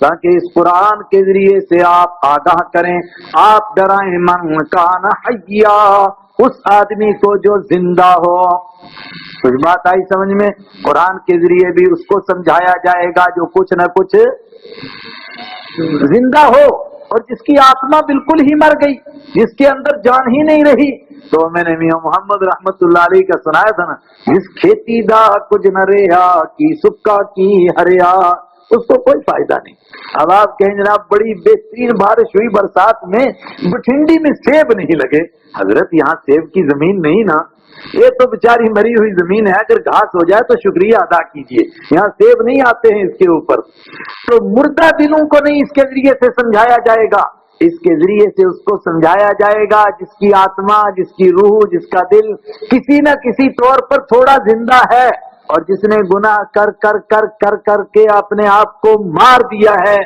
تاکہ اس قرآن کے ذریعے سے آپ آگاہ کریں، آپ ڈرائیں من کان حیا، اس آدمی کو جو زندہ ہو۔ کچھ بات آئی سمجھ میں؟ قرآن کے ذریعے بھی اس کو سمجھایا جائے گا جو کچھ نہ کچھ زندہ ہو، اور جس کی آتما بالکل ہی مر گئی، جس کے اندر جان ہی نہیں رہی۔ تو میں نے میاں محمد رحمت اللہ علیہ کا سنایا تھا نا، جس کھیتی دا کچھ نہ رہا کی سکا کی ہریا، اس کو کوئی فائدہ نہیں۔ اب آپ کہیں جناب بڑی بہترین بارش ہوئی برسات میں، بٹھنڈی میں سیب نہیں لگے۔ حضرت یہاں سیب کی زمین نہیں نا، یہ تو بیچاری مری ہوئی زمین ہے، اگر گھاس ہو جائے تو شکریہ ادا کیجئے، یہاں سیب نہیں آتے ہیں اس کے اوپر۔ تو مردہ دلوں کو نہیں اس کے ذریعے سے سمجھایا جائے گا، اس کے ذریعے سے اس کو سمجھایا جائے گا جس کی آتما، جس کی روح، جس کا دل کسی نہ کسی طور پر تھوڑا زندہ ہے، اور جس نے گناہ کر کر کر کر کر کے اپنے آپ کو مار دیا ہے،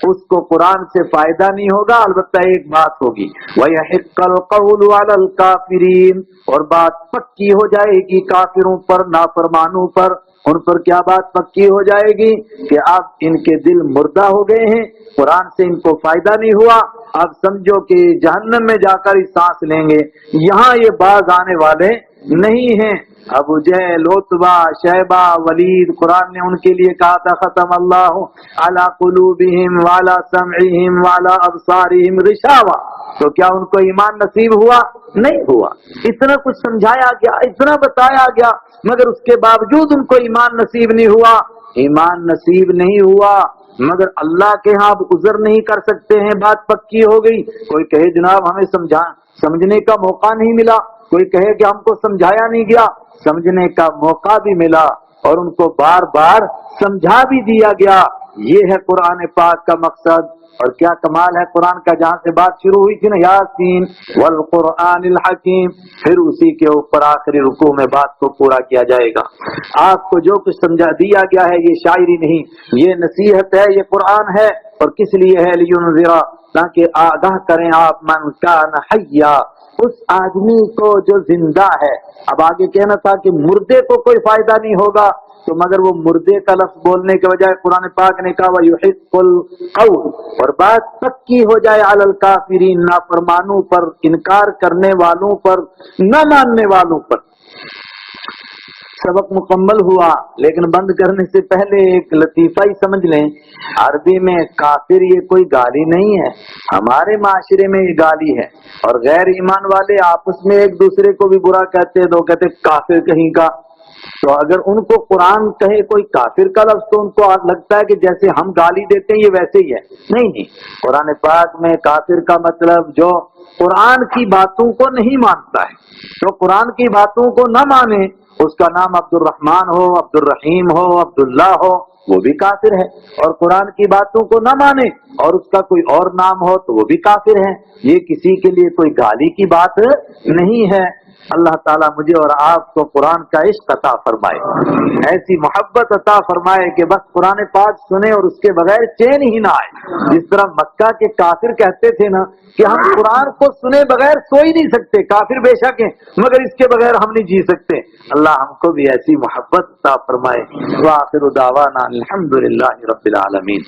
اس کو قرآن سے فائدہ نہیں ہوگا۔ البتہ ایک بات ہوگی، وَيَحِقَّ الْقَوْلُ عَلَى الْكَافِرِينَ، اور بات پکی ہو جائے گی کافروں پر، نافرمانوں پر۔ ان پر کیا بات پکی ہو جائے گی کہ اب ان کے دل مردہ ہو گئے ہیں، قرآن سے ان کو فائدہ نہیں ہوا، اب سمجھو کہ جہنم میں جا کر ہی سانس لیں گے، یہاں یہ باز آنے والے نہیں ہیں۔ ابو جہل، عتبہ، شیبہ، ولید، قرآن نے ان کے لیے کہا تھا ختم اللہ علی قلوبہم وعلی سمعہم وعلی ابصارہم غشاوہ، تو کیا ان کو ایمان نصیب ہوا؟ نہیں ہوا۔ اتنا کچھ سمجھایا گیا، اتنا بتایا گیا، مگر اس کے باوجود ان کو ایمان نصیب نہیں ہوا۔ ایمان نصیب نہیں ہوا مگر اللہ کے ہاں اب عذر نہیں کر سکتے ہیں، بات پکی ہو گئی۔ کوئی کہے جناب ہمیں سمجھنے کا موقع نہیں ملا، کوئی کہے کہ ہم کو سمجھایا نہیں گیا، سمجھنے کا موقع بھی ملا اور ان کو بار بار سمجھا بھی دیا گیا۔ یہ ہے قرآن پاک کا مقصد۔ اور کیا کمال ہے قرآن کا، جہاں سے بات شروع ہوئی تھی نا، یاسین والقرآن الحکیم، پھر اسی کے اوپر آخری رکوع میں بات کو پورا کیا جائے گا۔ آپ کو جو کچھ سمجھا دیا گیا ہے یہ شاعری نہیں، یہ نصیحت ہے، یہ قرآن ہے۔ اور کس لیے ہے؟ لینذرا، تاکہ آگاہ کریں آپ من کان حیا، اس آدمی کو جو زندہ ہے۔ اب آگے کہنا تھا کہ مردے کو کوئی فائدہ نہیں ہوگا، تو مگر وہ مردے کا لفظ بولنے کے بجائے قرآن پاک نے کہا وَيُحِقُّ الْقَوْلُ، اور بات پکی ہو جائے عَلَى الْكَافِرِينَ، نافرمانوں پر، انکار کرنے والوں پر، نہ ماننے والوں پر۔ سبق مکمل ہوا، لیکن بند کرنے سے پہلے ایک لطیفہ ہی سمجھ لیں۔ عربی میں کافر یہ کوئی گالی نہیں ہے، ہمارے معاشرے میں یہ گالی ہے، اور غیر ایمان والے آپس میں ایک دوسرے کو بھی برا کہتے ہیں، تو کہتے کافر کہیں کا۔ تو اگر ان کو قرآن کہے کوئی کافر کا لفظ تو ان کو لگتا ہے کہ جیسے ہم گالی دیتے ہیں یہ ویسے ہی ہے۔ نہیں، قرآن پاک میں کافر کا مطلب جو قرآن کی باتوں کو نہیں مانتا ہے، جو قرآن کی باتوں کو نہ مانے، اس کا نام عبد الرحمن ہو، عبد الرحیم ہو، عبداللہ ہو، وہ بھی کافر ہے۔ اور قرآن کی باتوں کو نہ مانے اور اس کا کوئی اور نام ہو تو وہ بھی کافر ہے۔ یہ کسی کے لیے کوئی گالی کی بات نہیں ہے۔ اللہ تعالیٰ مجھے اور آپ کو قرآن کا عشق عطا فرمائے، ایسی محبت عطا فرمائے کہ بس قرآن پاک سنے اور اس کے بغیر چین ہی نہ آئے۔ جس طرح مکہ کے کافر کہتے تھے نا کہ ہم قرآن کو سنے بغیر سو ہی نہیں سکتے، کافر بے شک ہیں مگر اس کے بغیر ہم نہیں جی سکتے۔ اللہ ہم کو بھی ایسی محبت عطا فرمائے۔ وآخر دعوانا الحمدللہ رب العالمین۔